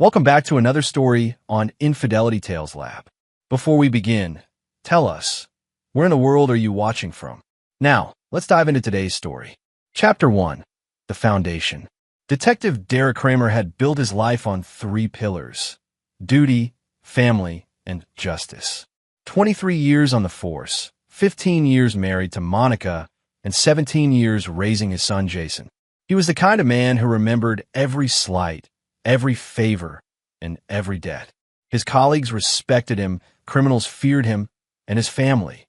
Welcome back to another story on Infidelity Tales Lab. Before we begin, tell us, where in the world are you watching from? Now, let's dive into today's story. Chapter 1. The Foundation. Detective Derek Kramer had built his life on three pillars: duty, family, and justice. 23 years on the force, 15 years married to Monica, and 17 years raising his son Jason. He was the kind of man who remembered every slight, every favor, and every debt. His colleagues respected him, criminals feared him, and his family,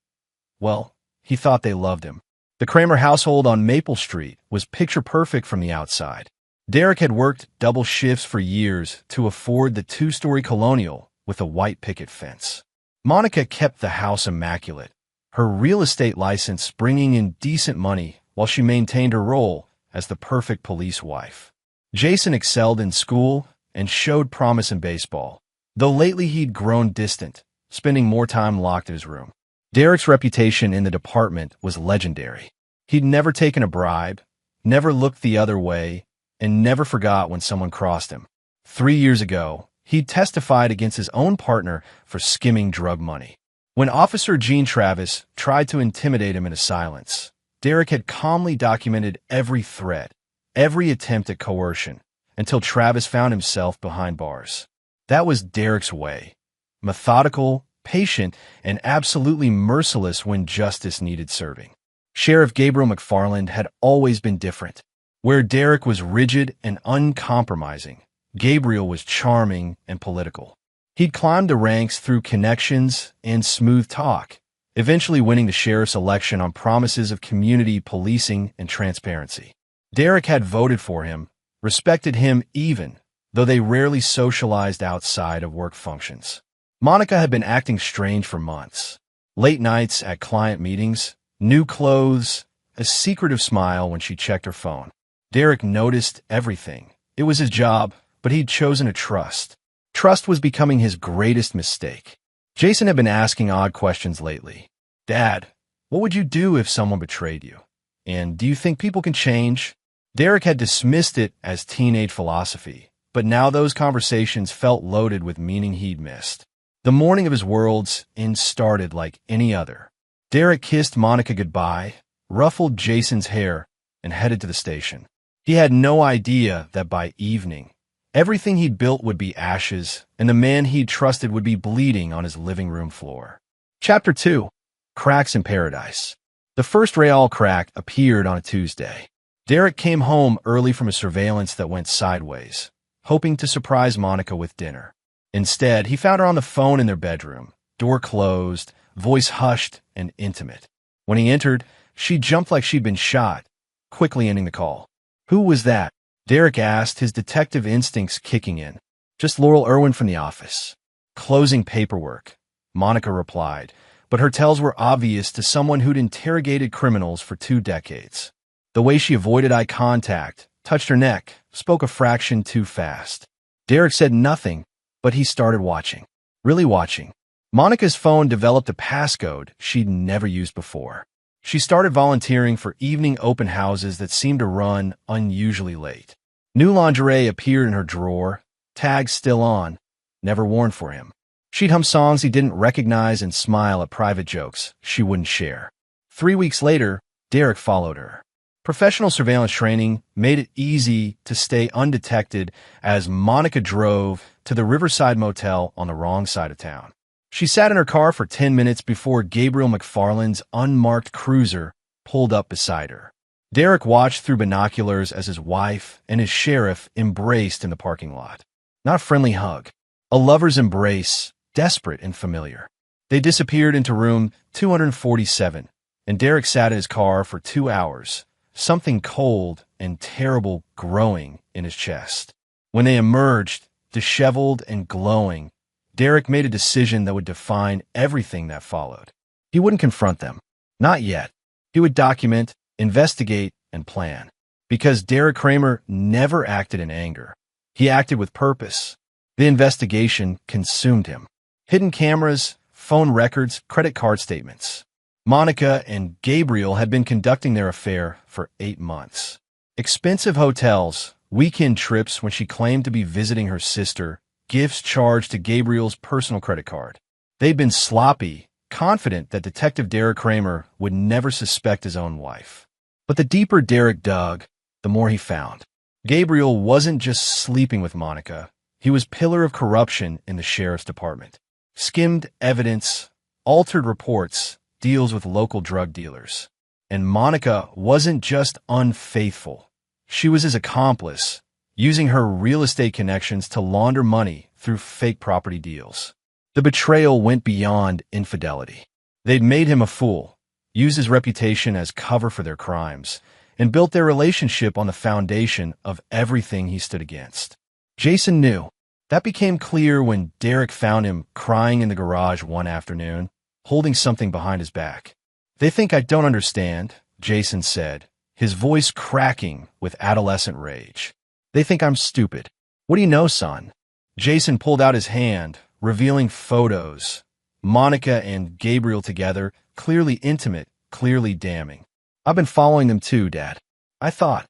well, he thought they loved him. The Kramer household on Maple Street was picture-perfect from the outside. Derek had worked double shifts for years to afford the two-story colonial with a white picket fence. Monica kept the house immaculate, her real estate license bringing in decent money while she maintained her role as the perfect police wife. Jason excelled in school and showed promise in baseball, though lately he'd grown distant, spending more time locked in his room. Derek's reputation in the department was legendary. He'd never taken a bribe, never looked the other way, and never forgot when someone crossed him. 3 years ago, he'd testified against his own partner for skimming drug money. When Officer Gene Travis tried to intimidate him into silence, Derek had calmly documented every threat, every attempt at coercion, until Travis found himself behind bars. That was Derek's way: methodical, patient, and absolutely merciless when justice needed serving. Sheriff Gabriel McFarland had always been different. Where Derek was rigid and uncompromising, Gabriel was charming and political. He'd climbed the ranks through connections and smooth talk, eventually winning the sheriff's election on promises of community policing and transparency. Derek had voted for him, respected him even, though they rarely socialized outside of work functions. Monica had been acting strange for months. Late nights at client meetings, new clothes, a secretive smile when she checked her phone. Derek noticed everything. It was his job, but he'd chosen to trust. Trust was becoming his greatest mistake. Jason had been asking odd questions lately. "Dad, what would you do if someone betrayed you? And do you think people can change?" Derek had dismissed it as teenage philosophy, but now those conversations felt loaded with meaning he'd missed. The morning of his world's end started like any other. Derek kissed Monica goodbye, ruffled Jason's hair, and headed to the station. He had no idea that by evening, everything he'd built would be ashes, and the man he'd trusted would be bleeding on his living room floor. Chapter 2. Cracks in Paradise. The first Real crack appeared on a Tuesday. Derek came home early from a surveillance that went sideways, hoping to surprise Monica with dinner. Instead, he found her on the phone in their bedroom, door closed, voice hushed and intimate. When he entered, she jumped like she'd been shot, quickly ending the call. "Who was that?" Derek asked, his detective instincts kicking in. "Just Laurel Irwin from the office. Closing paperwork," Monica replied, but her tells were obvious to someone who'd interrogated criminals for 2 decades. The way she avoided eye contact, touched her neck, spoke a fraction too fast. Derek said nothing, but he started watching. Really watching. Monica's phone developed a passcode she'd never used before. She started volunteering for evening open houses that seemed to run unusually late. New lingerie appeared in her drawer, tags still on, never worn for him. She'd hum songs he didn't recognize and smile at private jokes she wouldn't share. 3 weeks later, Derek followed her. Professional surveillance training made it easy to stay undetected as Monica drove to the Riverside Motel on the wrong side of town. She sat in her car for 10 minutes before Gabriel McFarland's unmarked cruiser pulled up beside her. Derek watched through binoculars as his wife and his sheriff embraced in the parking lot. Not a friendly hug. A lover's embrace, desperate and familiar. They disappeared into room 247, and Derek sat in his car for 2 hours, something cold and terrible growing in his chest. When they emerged, disheveled and glowing, Derek made a decision that would define everything that followed. He wouldn't confront them. Not yet. He would document, investigate, and plan. Because Derek Kramer never acted in anger. He acted with purpose. The investigation consumed him. Hidden cameras, phone records, credit card statements. Monica and Gabriel had been conducting their affair for 8 months. Expensive hotels, weekend trips when she claimed to be visiting her sister, gifts charged to Gabriel's personal credit card. They'd been sloppy, confident that Detective Derek Kramer would never suspect his own wife. But the deeper Derek dug, the more he found. Gabriel wasn't just sleeping with Monica. He was pillar of corruption in the sheriff's department. Skimmed evidence, altered reports, deals with local drug dealers. And Monica wasn't just unfaithful. She was his accomplice, using her real estate connections to launder money through fake property deals. The betrayal went beyond infidelity. They'd made him a fool, used his reputation as cover for their crimes, and built their relationship on the foundation of everything he stood against. Jason knew. That became clear when Derek found him crying in the garage one afternoon, holding something behind his back. "They think I don't understand," Jason said, his voice cracking with adolescent rage. "They think I'm stupid. What do you know, son?" Jason pulled out his hand, revealing photos. Monica and Gabriel together, clearly intimate, clearly damning. "I've been following them too, Dad. I thought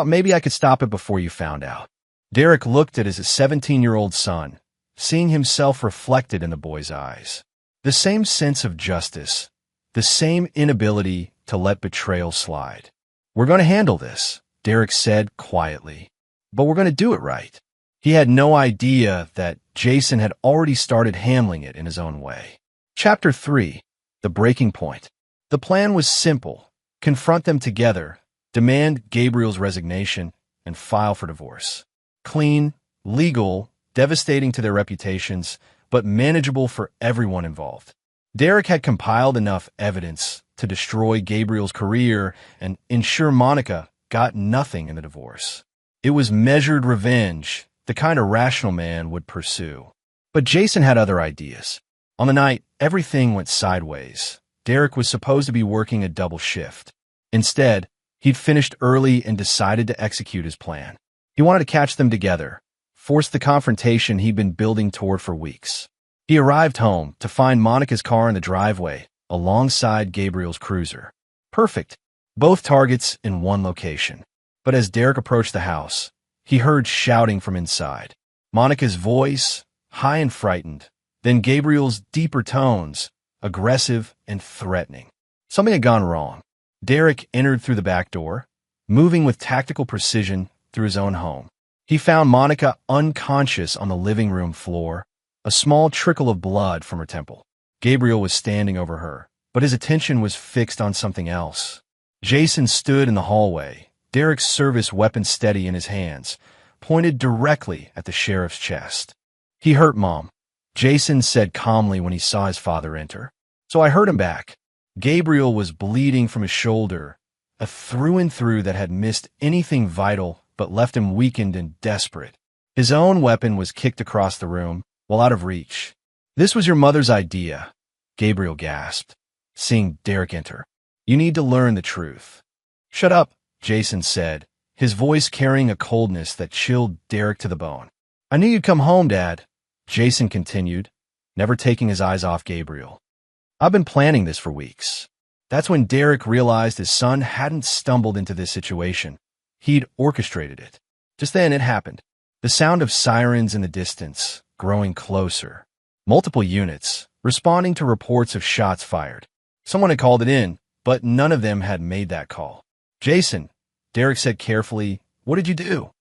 maybe I could stop it before you found out." Derek looked at his 17-year-old son, seeing himself reflected in the boy's eyes. The same sense of justice, the same inability to let betrayal slide. "We're going to handle this," Derek said quietly. "But we're going to do it right." He had no idea that Jason had already started handling it in his own way. Chapter 3. The Breaking Point. The plan was simple. Confront them together, demand Gabriel's resignation, and file for divorce. Clean, legal, devastating to their reputations, but manageable for everyone involved. Derek had compiled enough evidence to destroy Gabriel's career and ensure Monica got nothing in the divorce. It was measured revenge, the kind a rational man would pursue. But Jason had other ideas. On the night everything went sideways, Derek was supposed to be working a double shift. Instead, he'd finished early and decided to execute his plan. He wanted to catch them together, force the confrontation he'd been building toward for weeks. He arrived home to find Monica's car in the driveway, alongside Gabriel's cruiser. Perfect. Both targets in one location. But as Derek approached the house, he heard shouting from inside. Monica's voice, high and frightened, then Gabriel's deeper tones, aggressive and threatening. Something had gone wrong. Derek entered through the back door, moving with tactical precision through his own home. He found Monica unconscious on the living room floor, a small trickle of blood from her temple. Gabriel was standing over her, but his attention was fixed on something else. Jason stood in the hallway, Derek's service weapon steady in his hands, pointed directly at the sheriff's chest. "He hurt Mom," Jason said calmly when he saw his father enter. "So I hurt him back." Gabriel was bleeding from his shoulder, a through and through that had missed anything vital but left him weakened and desperate. His own weapon was kicked across the room, while out of reach. "This was your mother's idea," Gabriel gasped, seeing Derek enter. "You need to learn the truth." "Shut up," Jason said, his voice carrying a coldness that chilled Derek to the bone. "I knew you'd come home, Dad," Jason continued, never taking his eyes off Gabriel. "I've been planning this for weeks." That's when Derek realized his son hadn't stumbled into this situation. He'd orchestrated it. Just then it happened. The sound of sirens in the distance, growing closer. Multiple units, responding to reports of shots fired. Someone had called it in, but none of them had made that call. "Jason," Derek said carefully, "what did you do?"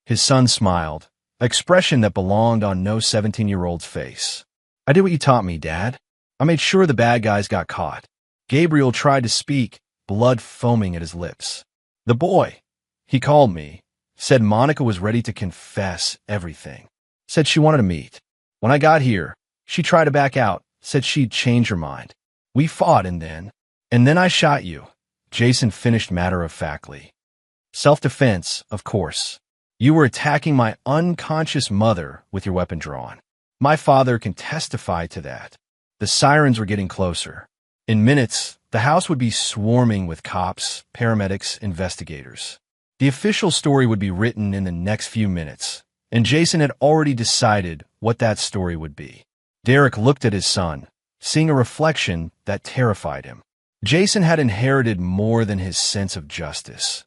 His son smiled, an expression that belonged on no 17-year-old's face. "I did what you taught me, Dad. I made sure the bad guys got caught." Gabriel tried to speak, blood foaming at his lips. "The boy. He called me, said Monica was ready to confess everything. Said she wanted to meet. When I got here, she tried to back out, said she'd change her mind. We fought and then I shot you," Jason finished matter-of-factly. "Self-defense, of course. You were attacking my unconscious mother with your weapon drawn. My father can testify to that." The sirens were getting closer. In minutes, the house would be swarming with cops, paramedics, investigators. The official story would be written in the next few minutes, and Jason had already decided what that story would be. Derek looked at his son, seeing a reflection that terrified him. Jason had inherited more than his sense of justice.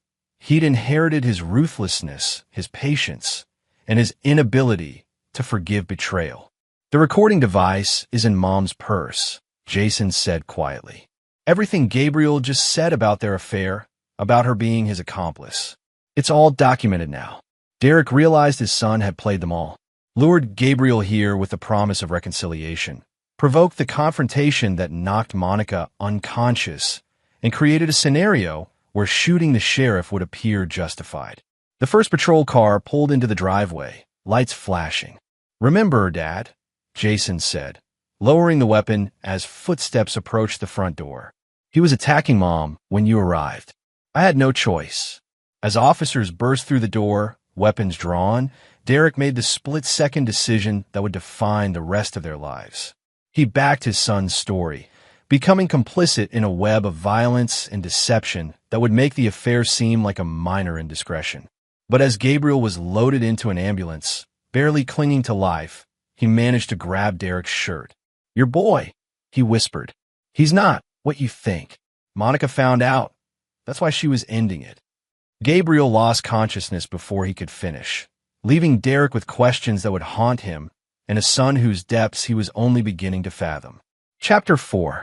He'd inherited his ruthlessness, his patience, and his inability to forgive betrayal. The recording device is in Mom's purse, Jason said quietly. Everything Gabriel just said about their affair, about her being his accomplice. It's all documented now. Derek realized his son had played them all. Lured Gabriel here with the promise of reconciliation, provoked the confrontation that knocked Monica unconscious, and created a scenario where shooting the sheriff would appear justified. The first patrol car pulled into the driveway, lights flashing. "Remember, Dad," Jason said, lowering the weapon as footsteps approached the front door. "He was attacking Mom when you arrived. I had no choice." As officers burst through the door, weapons drawn, Derek made the split-second decision that would define the rest of their lives. He backed his son's story, becoming complicit in a web of violence and deception that would make the affair seem like a minor indiscretion. But as Gabriel was loaded into an ambulance, barely clinging to life, he managed to grab Derek's shirt. "Your boy," he whispered. "He's not what you think. Monica found out. That's why she was ending it." Gabriel lost consciousness before he could finish, leaving Derek with questions that would haunt him and a son whose depths he was only beginning to fathom. Chapter 4.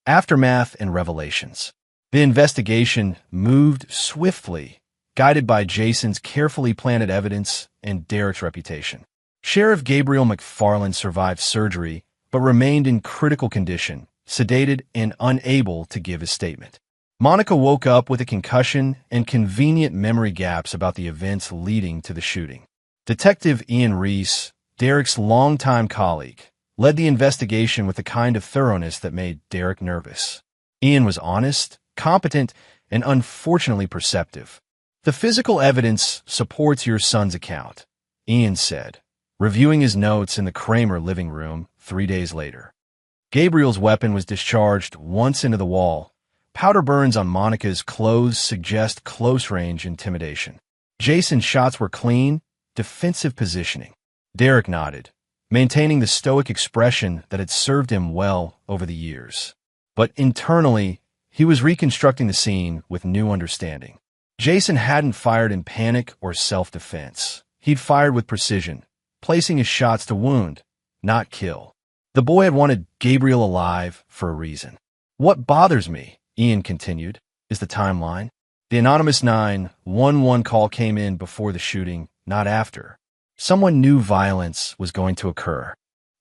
Aftermath and Revelations. The investigation moved swiftly, guided by Jason's carefully planted evidence and Derek's reputation. Sheriff Gabriel McFarland survived surgery, but remained in critical condition, sedated and unable to give his statement. Monica woke up with a concussion and convenient memory gaps about the events leading to the shooting. Detective Ian Reese, Derek's longtime colleague, led the investigation with a kind of thoroughness that made Derek nervous. Ian was honest, competent, and unfortunately perceptive. "The physical evidence supports your son's account," Ian said, reviewing his notes in the Kramer living room 3 days later. Gabriel's weapon was discharged once into the wall. Powder burns on Monica's clothes suggest close-range intimidation. Jason's shots were clean, defensive positioning. Derek nodded, maintaining the stoic expression that had served him well over the years. But internally, he was reconstructing the scene with new understanding. Jason hadn't fired in panic or self-defense. He'd fired with precision, placing his shots to wound, not kill. The boy had wanted Gabriel alive for a reason. "What bothers me," Ian continued, "is the timeline. The anonymous 911 call came in before the shooting, not after. Someone knew violence was going to occur."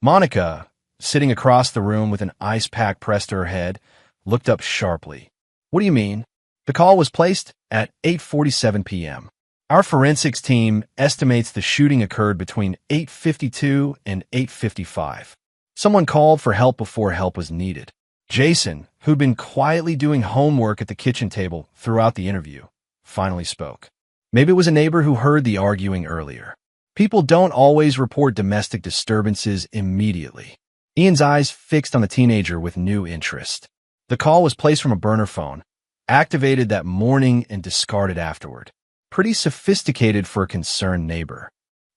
Monica, sitting across the room with an ice pack pressed to her head, looked up sharply. "What do you mean?" "The call was placed at 8:47 p.m. Our forensics team estimates the shooting occurred between 8:52 and 8:55. Someone called for help before help was needed." Jason, who'd been quietly doing homework at the kitchen table throughout the interview, finally spoke. "Maybe it was a neighbor who heard the arguing earlier. People don't always report domestic disturbances immediately." Ian's eyes fixed on the teenager with new interest. "The call was placed from a burner phone, activated that morning and discarded afterward. Pretty sophisticated for a concerned neighbor."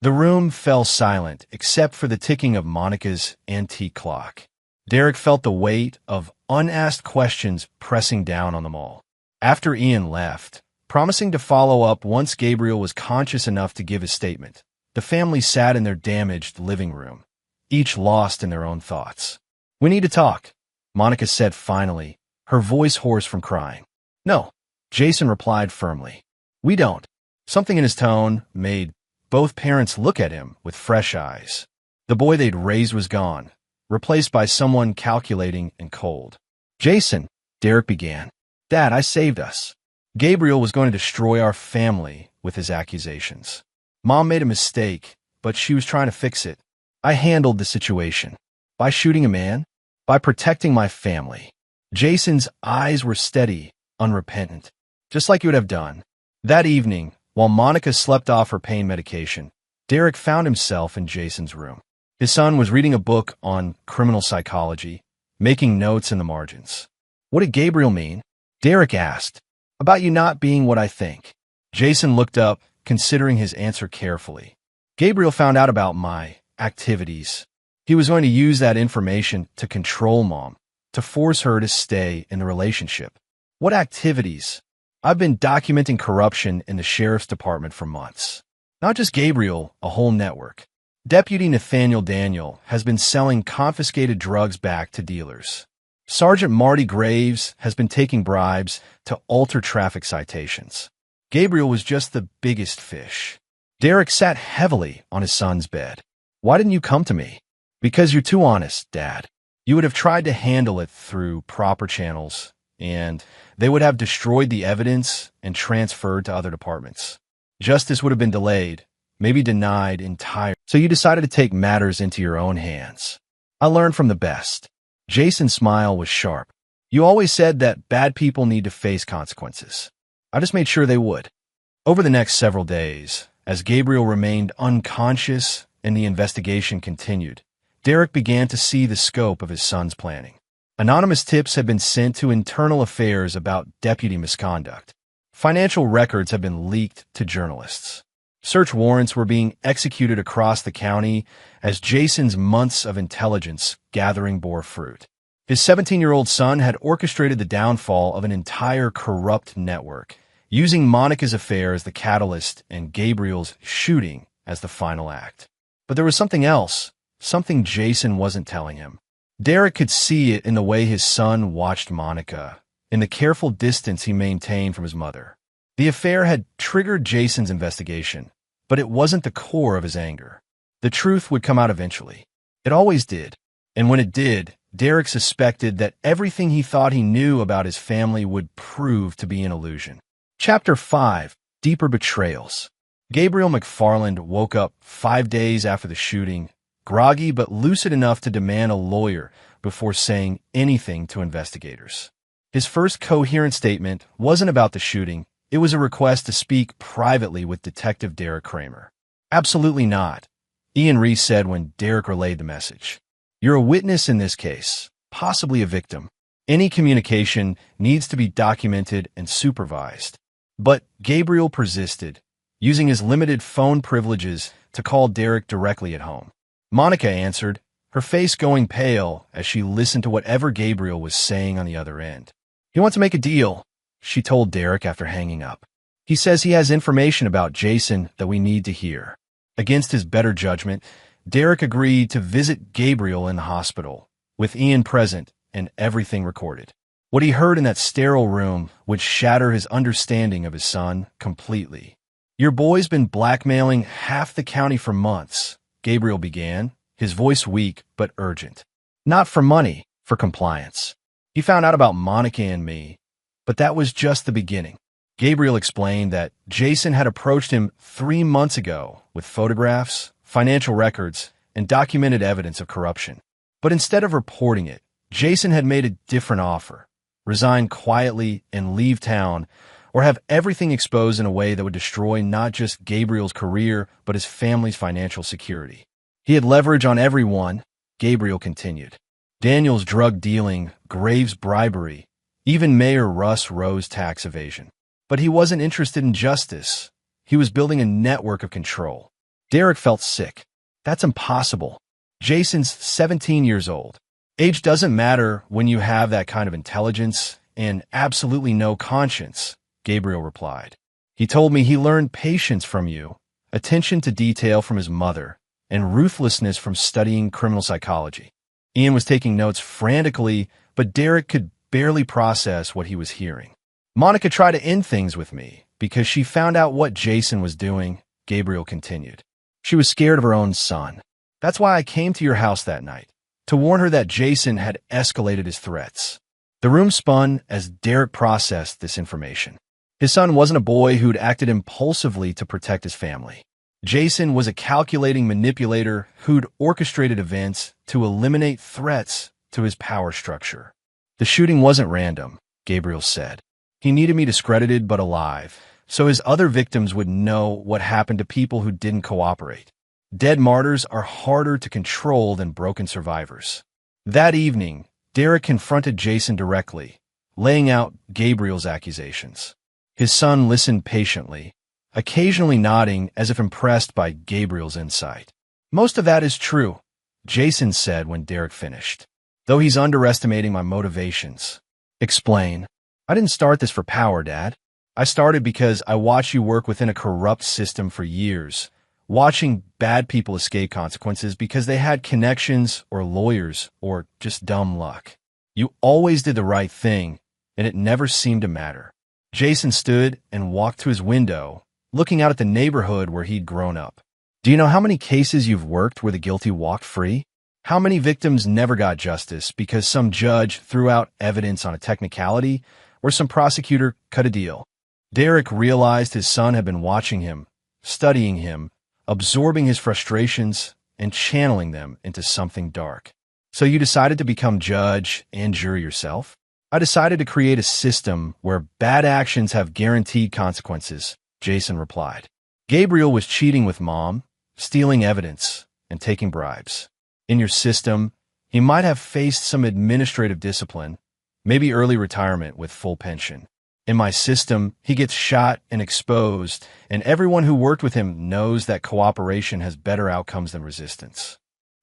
The room fell silent except for the ticking of Monica's antique clock. Derek felt the weight of unasked questions pressing down on them all. After Ian left, promising to follow up once Gabriel was conscious enough to give his statement, the family sat in their damaged living room, each lost in their own thoughts. "We need to talk," Monica said finally, her voice hoarse from crying. "No," Jason replied firmly. "We don't." Something in his tone made both parents look at him with fresh eyes. The boy they'd raised was gone, replaced by someone calculating and cold. "Jason," Derek began. "Dad, I saved us. Gabriel was going to destroy our family with his accusations. Mom made a mistake, but she was trying to fix it. I handled the situation. By shooting a man, by protecting my family." Jason's eyes were steady, unrepentant, just like he would have done. That evening, while Monica slept off her pain medication, Derek found himself in Jason's room. His son was reading a book on criminal psychology, making notes in the margins. "What did Gabriel mean?" Derek asked. "About you not being what I think." Jason looked up, considering his answer carefully. "Gabriel found out about my activities. He was going to use that information to control Mom, to force her to stay in the relationship." "What activities?" I've been documenting corruption in the sheriff's department for months. Not just Gabriel, a whole network. Deputy Nathaniel Daniel has been selling confiscated drugs back to dealers. Sergeant Marty Graves has been taking bribes to alter traffic citations. Gabriel was just the biggest fish. Derek sat heavily on his son's bed. Why didn't you come to me? Because you're too honest, Dad. You would have tried to handle it through proper channels, and they would have destroyed the evidence and transferred to other departments. Justice would have been delayed, maybe denied entirely. So you decided to take matters into your own hands. I learned from the best. Jason's smile was sharp. You always said that bad people need to face consequences. I just made sure they would. Over the next several days, as Gabriel remained unconscious and the investigation continued, Derek began to see the scope of his son's planning. Anonymous tips had been sent to internal affairs about deputy misconduct. Financial records had been leaked to journalists. Search warrants were being executed across the county as Jason's months of intelligence gathering bore fruit. His 17-year-old son had orchestrated the downfall of an entire corrupt network, using Monica's affair as the catalyst and Gabriel's shooting as the final act. But there was something else, something Jason wasn't telling him. Derek could see it in the way his son watched Monica, in the careful distance he maintained from his mother. The affair had triggered Jason's investigation, but it wasn't the core of his anger. The truth would come out eventually. It always did. And when it did, Derek suspected that everything he thought he knew about his family would prove to be an illusion. Chapter 5. Deeper Betrayals. Gabriel McFarland woke up 5 days after the shooting, groggy but lucid enough to demand a lawyer before saying anything to investigators. His first coherent statement wasn't about the shooting. It was a request to speak privately with Detective Derek Kramer. Absolutely not, Ian Reese said when Derek relayed the message. You're a witness in this case, possibly a victim. Any communication needs to be documented and supervised. But Gabriel persisted, using his limited phone privileges to call Derek directly at home. Monica answered, her face going pale as she listened to whatever Gabriel was saying on the other end. He wants to make a deal, she told Derek after hanging up. He says he has information about Jason that we need to hear. Against his better judgment, Derek agreed to visit Gabriel in the hospital, with Ian present and everything recorded. What he heard in that sterile room would shatter his understanding of his son completely. Your boy's been blackmailing half the county for months, Gabriel began, his voice weak but urgent. Not for money, for compliance. He found out about Monica and me, but that was just the beginning. Gabriel explained that Jason had approached him 3 months ago with photographs, financial records, and documented evidence of corruption. But instead of reporting it, Jason had made a different offer: resign quietly and leave town, or have everything exposed in a way that would destroy not just Gabriel's career, but his family's financial security. He had leverage on everyone, Gabriel continued. Daniel's drug dealing, Graves' bribery, even Mayor Russ Rowe's tax evasion. But he wasn't interested in justice. He was building a network of control. Derek felt sick. That's impossible. Jason's 17 years old. Age doesn't matter when you have that kind of intelligence and absolutely no conscience, Gabriel replied. He told me he learned patience from you, attention to detail from his mother, and ruthlessness from studying criminal psychology. Ian was taking notes frantically, but Derek could barely process what he was hearing. Monica tried to end things with me because she found out what Jason was doing, Gabriel continued. She was scared of her own son. That's why I came to your house that night, to warn her that Jason had escalated his threats. The room spun as Derek processed this information. His son wasn't a boy who'd acted impulsively to protect his family. Jason was a calculating manipulator who'd orchestrated events to eliminate threats to his power structure. The shooting wasn't random, Gabriel said. He needed me discredited but alive, so his other victims would know what happened to people who didn't cooperate. Dead martyrs are harder to control than broken survivors. That evening, Derek confronted Jason directly, laying out Gabriel's accusations. His son listened patiently, occasionally nodding as if impressed by Gabriel's insight. Most of that is true, Jason said when Derek finished, though he's underestimating my motivations. Explain. I didn't start this for power, Dad. I started because I watched you work within a corrupt system for years, watching bad people escape consequences because they had connections or lawyers or just dumb luck. You always did the right thing, and it never seemed to matter. Jason stood and walked to his window, looking out at the neighborhood where he'd grown up. Do you know how many cases you've worked where the guilty walked free? How many victims never got justice because some judge threw out evidence on a technicality or some prosecutor cut a deal? Derek realized his son had been watching him, studying him, absorbing his frustrations, and channeling them into something dark. So you decided to become judge and jury yourself? I decided to create a system where bad actions have guaranteed consequences, Jason replied. Gabriel was cheating with Mom, stealing evidence, and taking bribes. In your system, he might have faced some administrative discipline, maybe early retirement with full pension. In my system, he gets shot and exposed, and everyone who worked with him knows that cooperation has better outcomes than resistance.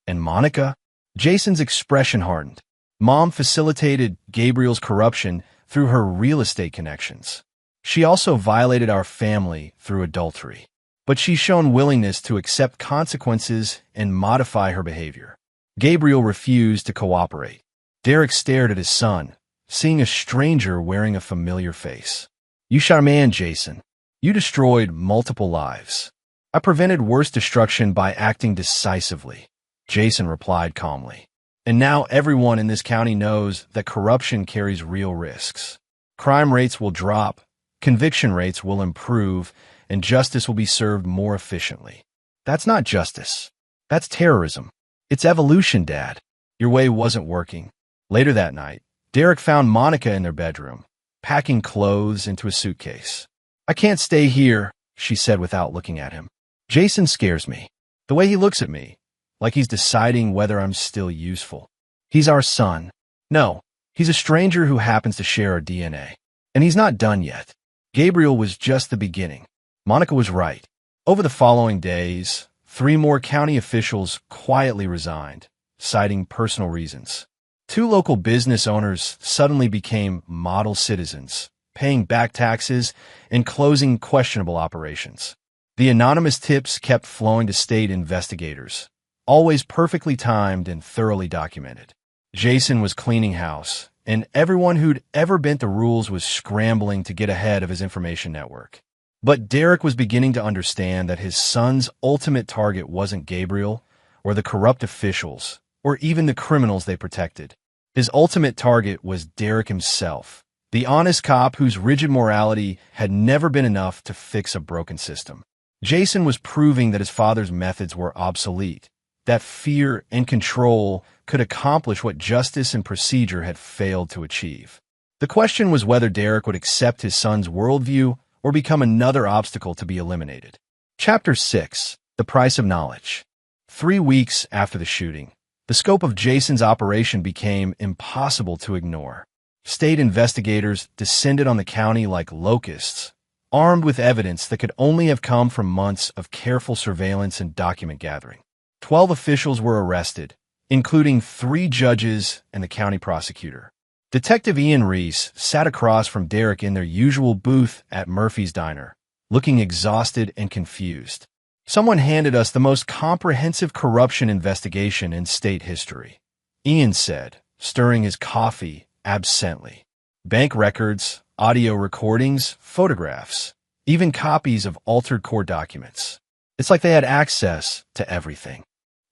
And Monica? Jason's expression hardened. Mom facilitated Gabriel's corruption through her real estate connections. She also violated our family through adultery. But she's shown willingness to accept consequences and modify her behavior. Gabriel refused to cooperate. Derek stared at his son, seeing a stranger wearing a familiar face. You shot a man, Jason. You destroyed multiple lives. I prevented worse destruction by acting decisively, Jason replied calmly. And now everyone in this county knows that corruption carries real risks. Crime rates will drop, conviction rates will improve, and justice will be served more efficiently. That's not justice. That's terrorism. It's evolution, Dad. Your way wasn't working. Later that night, Derek found Monica in their bedroom, packing clothes into a suitcase. I can't stay here, she said without looking at him. Jason scares me. The way he looks at me, like he's deciding whether I'm still useful. He's our son. No, he's a stranger who happens to share our DNA. And he's not done yet. Gabriel was just the beginning. Monica was right. Over the following days, 3 more county officials quietly resigned, citing personal reasons. 2 local business owners suddenly became model citizens, paying back taxes and closing questionable operations. The anonymous tips kept flowing to state investigators, always perfectly timed and thoroughly documented. Jason was cleaning house, and everyone who'd ever bent the rules was scrambling to get ahead of his information network. But Derek was beginning to understand that his son's ultimate target wasn't Gabriel or the corrupt officials or even the criminals they protected. His ultimate target was Derek himself, the honest cop whose rigid morality had never been enough to fix a broken system. Jason was proving that his father's methods were obsolete, that fear and control could accomplish what justice and procedure had failed to achieve. The question was whether Derek would accept his son's worldview or become another obstacle to be eliminated. Chapter 6. The Price of Knowledge. 3 weeks after the shooting, the scope of Jason's operation became impossible to ignore. State investigators descended on the county like locusts, armed with evidence that could only have come from months of careful surveillance and document gathering. 12 officials were arrested, including 3 judges and the county prosecutor. Detective Ian Reese sat across from Derek in their usual booth at Murphy's Diner, looking exhausted and confused. Someone handed us the most comprehensive corruption investigation in state history, Ian said, stirring his coffee absently. Bank records, audio recordings, photographs, even copies of altered court documents. It's like they had access to everything.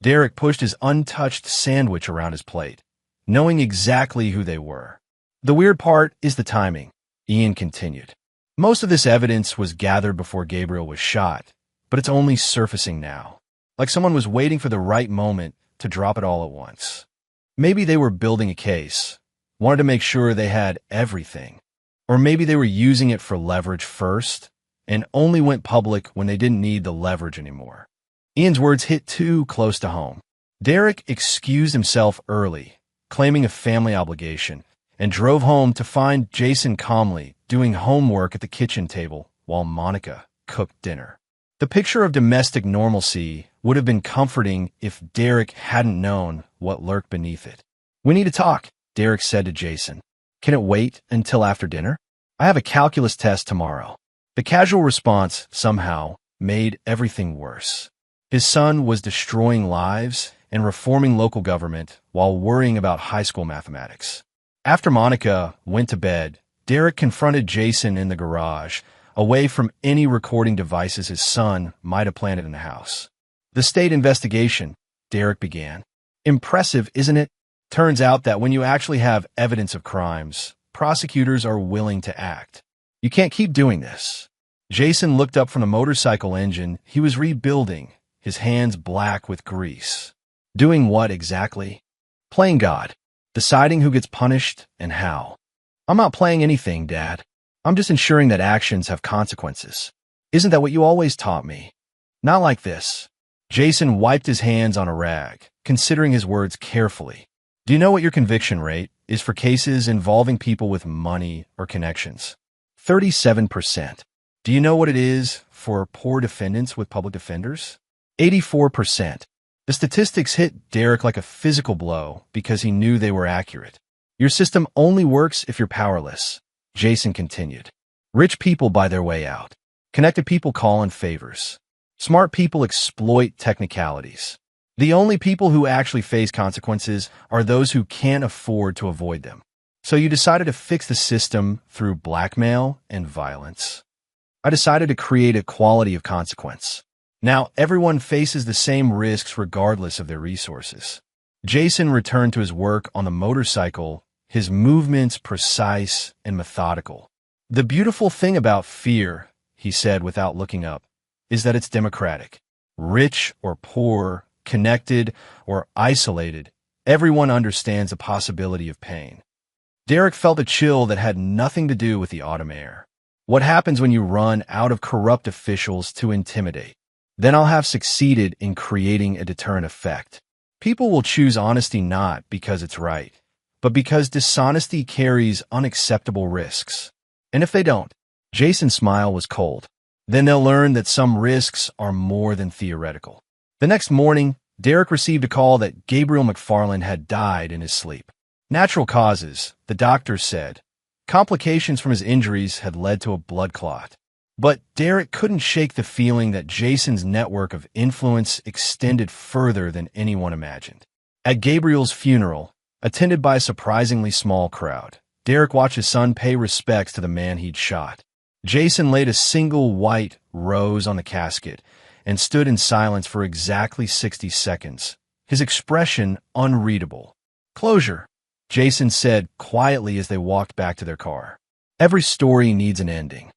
Derek pushed his untouched sandwich around his plate, knowing exactly who they were. The weird part is the timing, Ian continued. Most of this evidence was gathered before Gabriel was shot, but it's only surfacing now, like someone was waiting for the right moment to drop it all at once. Maybe they were building a case, wanted to make sure they had everything, or maybe they were using it for leverage first and only went public when they didn't need the leverage anymore. Ian's words hit too close to home. Derek excused himself early, claiming a family obligation, and drove home to find Jason calmly doing homework at the kitchen table while Monica cooked dinner. The picture of domestic normalcy would have been comforting if Derek hadn't known what lurked beneath it. "We need to talk," Derek said to Jason. "Can it wait until after dinner?" I have a calculus test tomorrow. The casual response, somehow, made everything worse. His son was destroying lives and reforming local government while worrying about high school mathematics. After Monica went to bed, Derek confronted Jason in the garage, away from any recording devices his son might have planted in the house. The state investigation, Derek began. Impressive, isn't it? Turns out that when you actually have evidence of crimes, prosecutors are willing to act. You can't keep doing this. Jason looked up from the motorcycle engine he was rebuilding, his hands black with grease. Doing what exactly? Playing God. Deciding who gets punished and how. I'm not playing anything, Dad. I'm just ensuring that actions have consequences. Isn't that what you always taught me? Not like this. Jason wiped his hands on a rag, considering his words carefully. Do you know what your conviction rate is for cases involving people with money or connections? 37%. Do you know what it is for poor defendants with public defenders? 84%. The statistics hit Derek like a physical blow because he knew they were accurate. Your system only works if you're powerless, Jason continued. Rich people buy their way out. Connected people call in favors. Smart people exploit technicalities. The only people who actually face consequences are those who can't afford to avoid them. So you decided to fix the system through blackmail and violence. I decided to create equality of consequence. Now everyone faces the same risks regardless of their resources. Jason returned to his work on the motorcycle, his movements precise and methodical. The beautiful thing about fear, he said without looking up, is that it's democratic. Rich or poor, connected or isolated, everyone understands the possibility of pain. Derek felt a chill that had nothing to do with the autumn air. What happens when you run out of corrupt officials to intimidate? Then I'll have succeeded in creating a deterrent effect. People will choose honesty not because it's right, but because dishonesty carries unacceptable risks. And if they don't, Jason's smile was cold. Then they'll learn that some risks are more than theoretical. The next morning, Derek received a call that Gabriel McFarland had died in his sleep. Natural causes, the doctors said. Complications from his injuries had led to a blood clot. But Derek couldn't shake the feeling that Jason's network of influence extended further than anyone imagined. At Gabriel's funeral, attended by a surprisingly small crowd, Derek watched his son pay respects to the man he'd shot. Jason laid a single white rose on the casket and stood in silence for exactly 60 seconds, his expression unreadable. Closure, Jason said quietly as they walked back to their car. Every story needs an ending.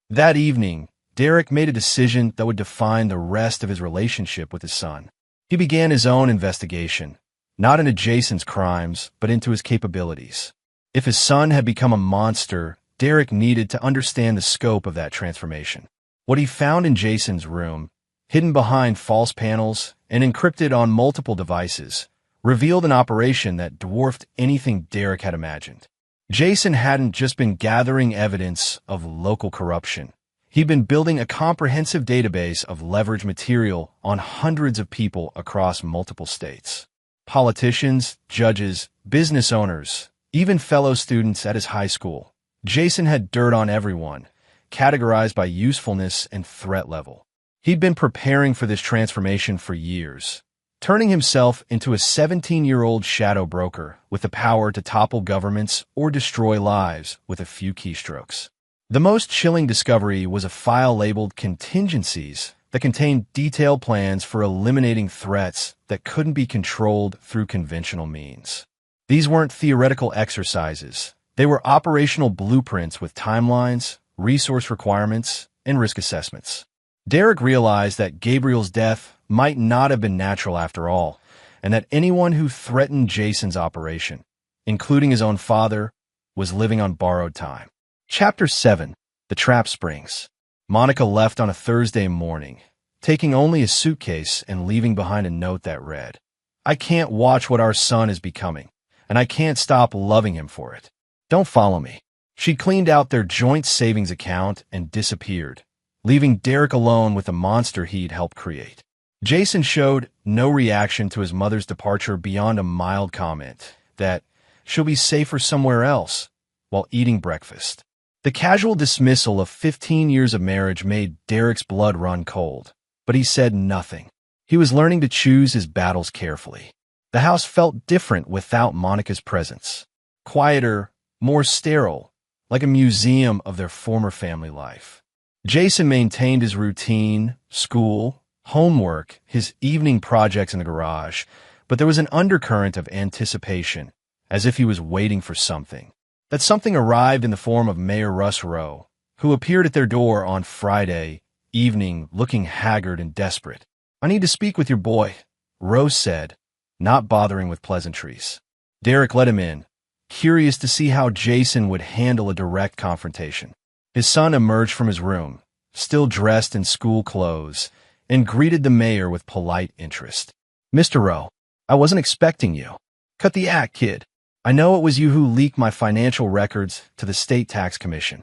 That evening, Derek made a decision that would define the rest of his relationship with his son. He began his own investigation, not into Jason's crimes, but into his capabilities. If his son had become a monster, Derek needed to understand the scope of that transformation. What he found in Jason's room, hidden behind false panels and encrypted on multiple devices, revealed an operation that dwarfed anything Derek had imagined. Jason hadn't just been gathering evidence of local corruption. He'd been building a comprehensive database of leverage material on hundreds of people across multiple states. Politicians, judges, business owners, even fellow students at his high school. Jason had dirt on everyone, categorized by usefulness and threat level. He'd been preparing for this transformation for years, turning himself into a 17-year-old shadow broker with the power to topple governments or destroy lives with a few keystrokes. The most chilling discovery was a file labeled contingencies that contained detailed plans for eliminating threats that couldn't be controlled through conventional means. These weren't theoretical exercises. They were operational blueprints with timelines, resource requirements, and risk assessments. Derek realized that Gabriel's death might not have been natural after all, and that anyone who threatened Jason's operation, including his own father, was living on borrowed time. Chapter 7. The Trap Springs. Monica left on a Thursday morning, taking only a suitcase and leaving behind a note that read, "I can't watch what our son is becoming, and I can't stop loving him for it. Don't follow me." She cleaned out their joint savings account and disappeared, leaving Derek alone with the monster he'd helped create. Jason showed no reaction to his mother's departure beyond a mild comment that she'll be safer somewhere else while eating breakfast. The casual dismissal of 15 years of marriage made Derek's blood run cold, but he said nothing. He was learning to choose his battles carefully. The house felt different without Monica's presence. Quieter, more sterile, like a museum of their former family life. Jason maintained his routine, school, homework, his evening projects in the garage, but there was an undercurrent of anticipation, as if he was waiting for something. That something arrived in the form of Mayor Russ Rowe, who appeared at their door on Friday evening looking haggard and desperate. "I need to speak with your boy," Rowe said, not bothering with pleasantries. Derek let him in, curious to see how Jason would handle a direct confrontation. His son emerged from his room, still dressed in school clothes, and greeted the mayor with polite interest. "Mr. Rowe, I wasn't expecting you. Cut the act, kid. I know it was you who leaked my financial records to the State Tax Commission."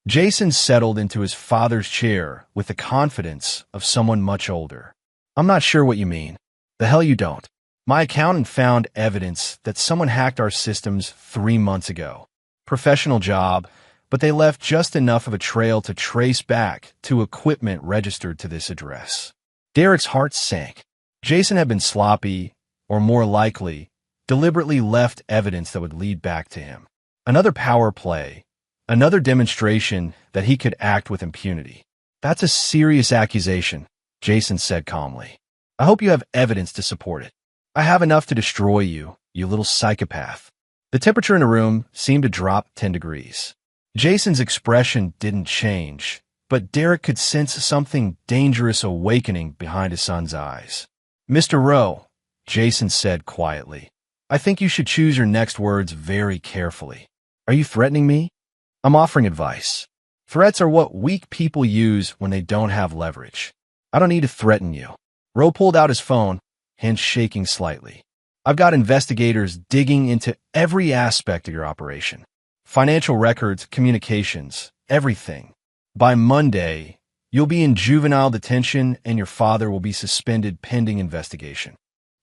Jason settled into his father's chair with the confidence of someone much older. "I'm not sure what you mean." "The hell you don't. My accountant found evidence that someone hacked our systems 3 months ago. Professional job, but they left just enough of a trail to trace back to equipment registered to this address." Derek's heart sank. Jason had been sloppy, or more likely, deliberately left evidence that would lead back to him. Another power play, another demonstration that he could act with impunity. "That's a serious accusation," Jason said calmly. "I hope you have evidence to support it." "I have enough to destroy you, you little psychopath." The temperature in the room seemed to drop 10 degrees. Jason's expression didn't change, but Derek could sense something dangerous awakening behind his son's eyes. "Mr. Rowe," Jason said quietly, "I think you should choose your next words very carefully. Are you threatening me?" "I'm offering advice. Threats are what weak people use when they don't have leverage. I don't need to threaten you." Rowe pulled out his phone, hands shaking slightly. "I've got investigators digging into every aspect of your operation. Financial records, communications, everything. By Monday, you'll be in juvenile detention and your father will be suspended pending investigation."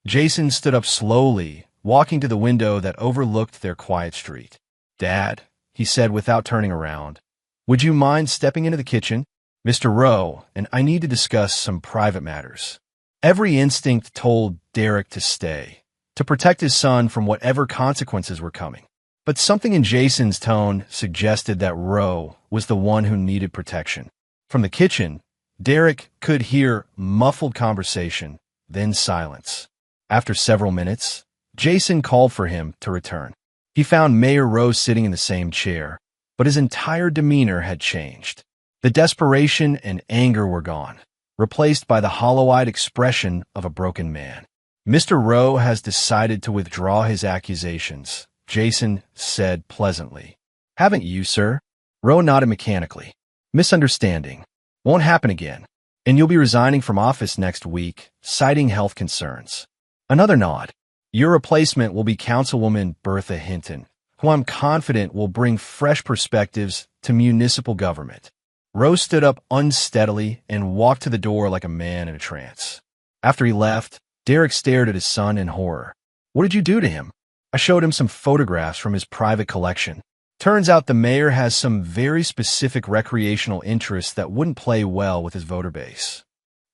Jason stood up slowly, walking to the window that overlooked their quiet street. "Dad," he said without turning around, "would you mind stepping into the kitchen? Mr. Rowe and I need to discuss some private matters." Every instinct told Derek to stay, to protect his son from whatever consequences were coming. But something in Jason's tone suggested that Rowe was the one who needed protection. From the kitchen, Derek could hear muffled conversation, then silence. After several minutes, Jason called for him to return. He found Mayor Rowe sitting in the same chair, but his entire demeanor had changed. The desperation and anger were gone, replaced by the hollow-eyed expression of a broken man. "Mr. Rowe has decided to withdraw his accusations," Jason said pleasantly. "Haven't you, sir?" Rowe nodded mechanically. "Misunderstanding. Won't happen again. And you'll be resigning from office next week, citing health concerns." Another nod. "Your replacement will be Councilwoman Bertha Hinton, who I'm confident will bring fresh perspectives to municipal government." Rowe stood up unsteadily and walked to the door like a man in a trance. After he left, Derek stared at his son in horror. "What did you do to him?" "I showed him some photographs from his private collection. Turns out the mayor has some very specific recreational interests that wouldn't play well with his voter base."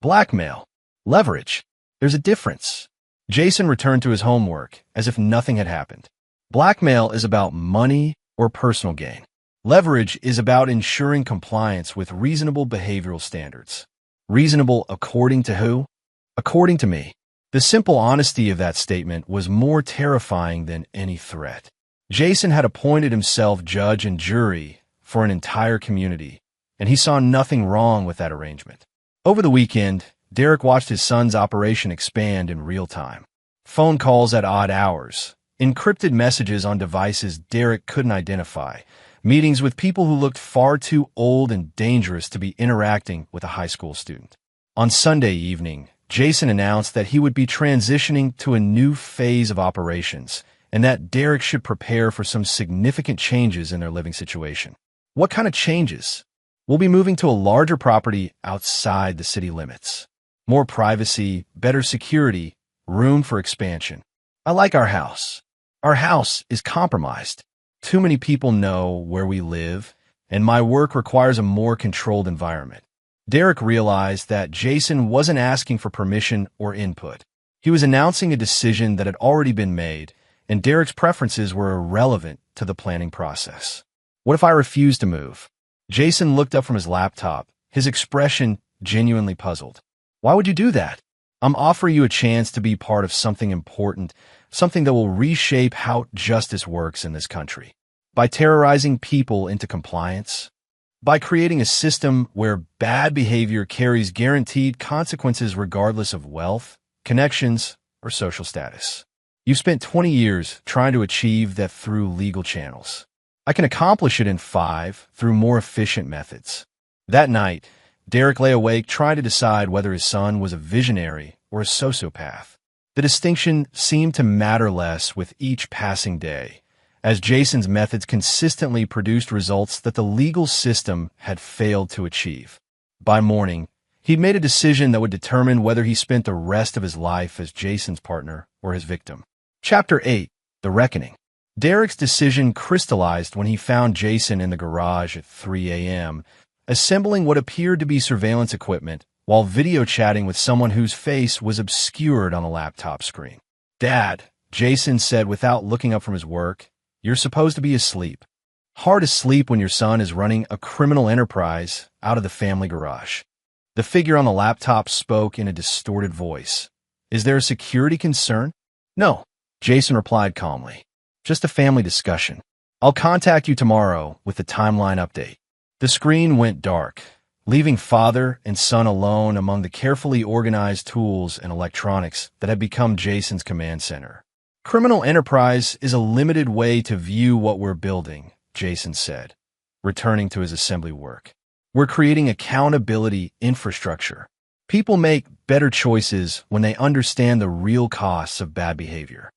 Blackmail. Leverage. There's a difference. Jason returned to his homework as if nothing had happened. Blackmail is about money or personal gain. Leverage is about ensuring compliance with reasonable behavioral standards. Reasonable according to who? According to me. The simple honesty of that statement was more terrifying than any threat. Jason had appointed himself judge and jury for an entire community, and he saw nothing wrong with that arrangement. Over the weekend, Derek watched his son's operation expand in real time. Phone calls at odd hours, encrypted messages on devices Derek couldn't identify, meetings with people who looked far too old and dangerous to be interacting with a high school student. On Sunday evening, Jason announced that he would be transitioning to a new phase of operations and that Derek should prepare for some significant changes in their living situation. What kind of changes? "We'll be moving to a larger property outside the city limits. More privacy, better security, room for expansion. I like our house. Our house is compromised. Too many people know where we live, and my work requires a more controlled environment. Derek realized that Jason wasn't asking for permission or input. He was announcing a decision that had already been made, and Derek's preferences were irrelevant to the planning process. What if I refuse to move? Jason looked up from his laptop, his expression genuinely puzzled. Why would you do that? I'm offering you a chance to be part of something important, something that will reshape how justice works in this country. By terrorizing people into compliance, by creating a system where bad behavior carries guaranteed consequences regardless of wealth, connections, or social status. You've spent 20 years trying to achieve that through legal channels. I can accomplish it in 5 through more efficient methods. That night, Derek lay awake trying to decide whether his son was a visionary or a sociopath. The distinction seemed to matter less with each passing day, as Jason's methods consistently produced results that the legal system had failed to achieve. By morning, he'd made a decision that would determine whether he spent the rest of his life as Jason's partner or his victim. Chapter 8. The Reckoning. Derek's decision crystallized when he found Jason in the garage at 3 a.m., assembling what appeared to be surveillance equipment while video chatting with someone whose face was obscured on the laptop screen. "Dad," Jason said without looking up from his work, "you're supposed to be asleep. Hard to sleep when your son is running a criminal enterprise out of the family garage." The figure on the laptop spoke in a distorted voice. "Is there a security concern?" "No," Jason replied calmly. "Just a family discussion. I'll contact you tomorrow with the timeline update." The screen went dark, leaving father and son alone among the carefully organized tools and electronics that had become Jason's command center. "Criminal enterprise is a limited way to view what we're building," Jason said, returning to his assembly work. "We're creating accountability infrastructure. People make better choices when they understand the real costs of bad behavior.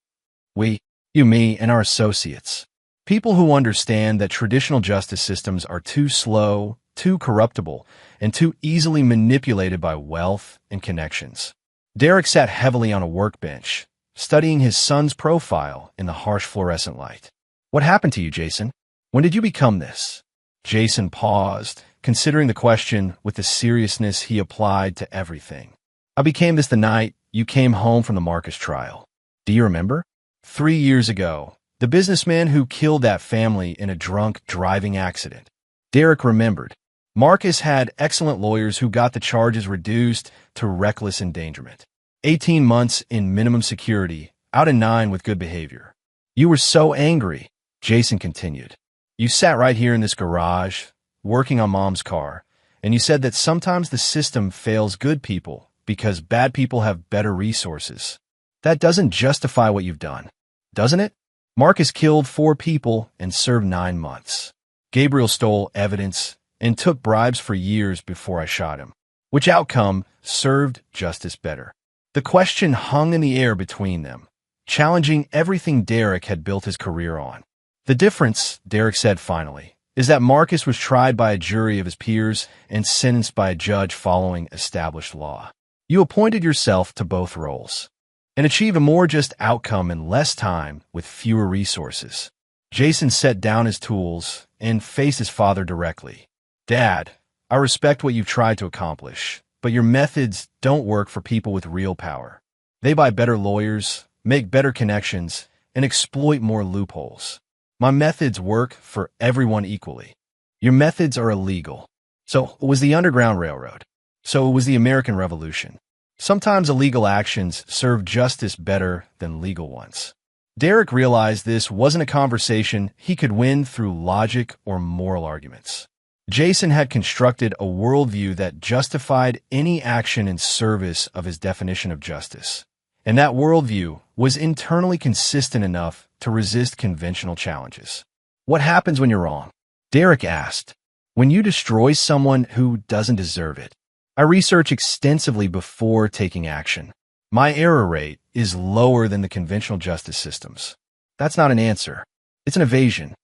We, you, me, and our associates. People who understand that traditional justice systems are too slow, too corruptible, and too easily manipulated by wealth and connections." Derek sat heavily on a workbench, studying his son's profile in the harsh fluorescent light. "What happened to you, Jason? When did you become this?" Jason paused, considering the question with the seriousness he applied to everything. "I became this the night you came home from the Marcus trial. Do you remember? 3 years ago, the businessman who killed that family in a drunk driving accident." Derek remembered. Marcus had excellent lawyers who got the charges reduced to reckless endangerment. 18 months in minimum security, out of 9 with good behavior. "You were so angry," Jason continued. "You sat right here in this garage, working on Mom's car, and you said that sometimes the system fails good people because bad people have better resources. That doesn't justify what you've done, doesn't it? Marcus killed 4 people and served 9 months. Gabriel stole evidence and took bribes for years before I shot him. Which outcome served justice better?" The question hung in the air between them, challenging everything Derek had built his career on. "The difference," Derek said finally, "is that Marcus was tried by a jury of his peers and sentenced by a judge following established law. You appointed yourself to both roles and achieved a more just outcome in less time with fewer resources." Jason set down his tools and faced his father directly. "Dad, I respect what you've tried to accomplish, but your methods don't work for people with real power. They buy better lawyers, make better connections, and exploit more loopholes. My methods work for everyone equally. Your methods are illegal. So it was the Underground Railroad. So it was the American Revolution. Sometimes illegal actions serve justice better than legal ones." Derek realized this wasn't a conversation he could win through logic or moral arguments. Jason had constructed a worldview that justified any action in service of his definition of justice, and that worldview was internally consistent enough to resist conventional challenges. "What happens when you're wrong?" Derek asked. "When you destroy someone who doesn't deserve it." "I research extensively before taking action. My error rate is lower than the conventional justice systems." "That's not an answer. It's an evasion."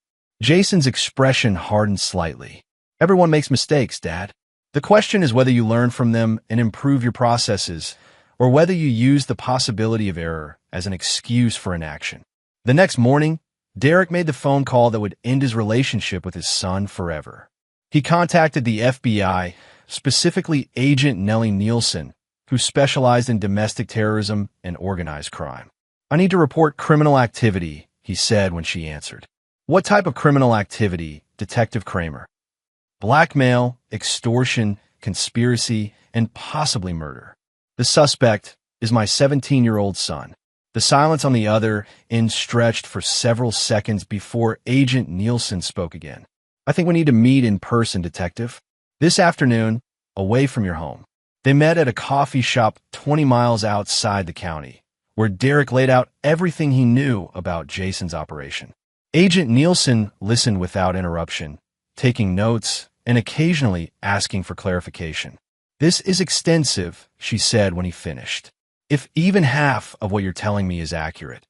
Jason's expression hardened slightly. "Everyone makes mistakes, Dad. The question is whether you learn from them and improve your processes, or whether you use the possibility of error as an excuse for inaction." The next morning, Derek made the phone call that would end his relationship with his son forever. He contacted the FBI, specifically Agent Nellie Nielsen, who specialized in domestic terrorism and organized crime. "I need to report criminal activity," he said when she answered. "What type of criminal activity, Detective Kramer?" "Blackmail, extortion, conspiracy, and possibly murder. The suspect is my 17-year-old son." The silence on the other end stretched for several seconds before Agent Nielsen spoke again. "I think we need to meet in person, Detective. This afternoon, away from your home." They met at a coffee shop 20 miles outside the county, where Derek laid out everything he knew about Jason's operation. Agent Nielsen listened without interruption, taking notes and occasionally asking for clarification. "This is extensive," she said when he finished. "If even half of what you're telling me is accurate,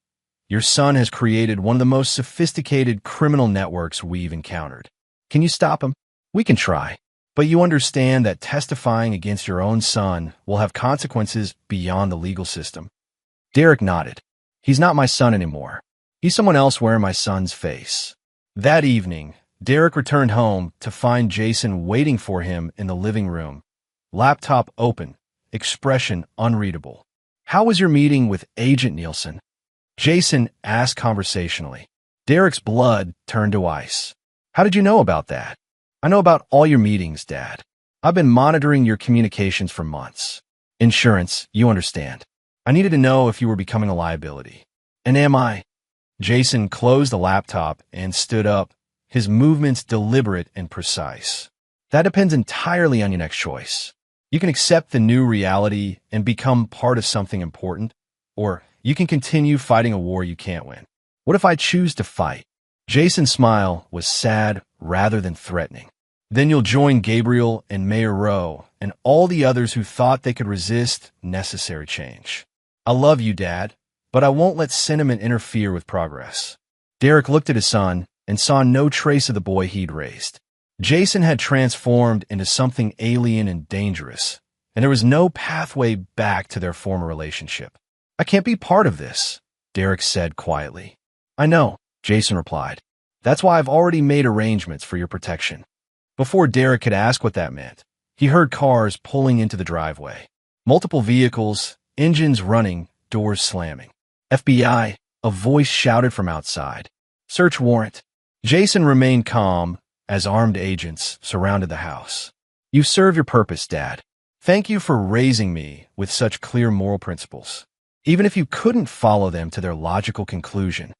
your son has created one of the most sophisticated criminal networks we've encountered. Can you stop him? We can try. But you understand that testifying against your own son will have consequences beyond the legal system." Derek nodded. "He's not my son anymore. He's someone else wearing my son's face." That evening, Derek returned home to find Jason waiting for him in the living room, laptop open, expression unreadable. "How was your meeting with Agent Nielsen?" Jason asked conversationally. Derek's blood turned to ice. "How did you know about that?" "I know about all your meetings, Dad. I've been monitoring your communications for months. Insurance, you understand. I needed to know if you were becoming a liability." "And am I?" Jason closed the laptop and stood up, his movements deliberate and precise. "That depends entirely on your next choice. You can accept the new reality and become part of something important, or you can continue fighting a war you can't win. What if I choose to fight?" Jason's smile was sad rather than threatening. "Then you'll join Gabriel and Mayor Rowe and all the others who thought they could resist necessary change. I love you, Dad, but I won't let sentiment interfere with progress." Derek looked at his son and saw no trace of the boy he'd raised. Jason had transformed into something alien and dangerous, and there was no pathway back to their former relationship. "I can't be part of this," Derek said quietly. "I know," Jason replied. "That's why I've already made arrangements for your protection." Before Derek could ask what that meant, he heard cars pulling into the driveway. Multiple vehicles, engines running, doors slamming. "FBI," a voice shouted from outside. "Search warrant." Jason remained calm as armed agents surrounded the house. "You serve your purpose, Dad. Thank you for raising me with such clear moral principles, even if you couldn't follow them to their logical conclusion."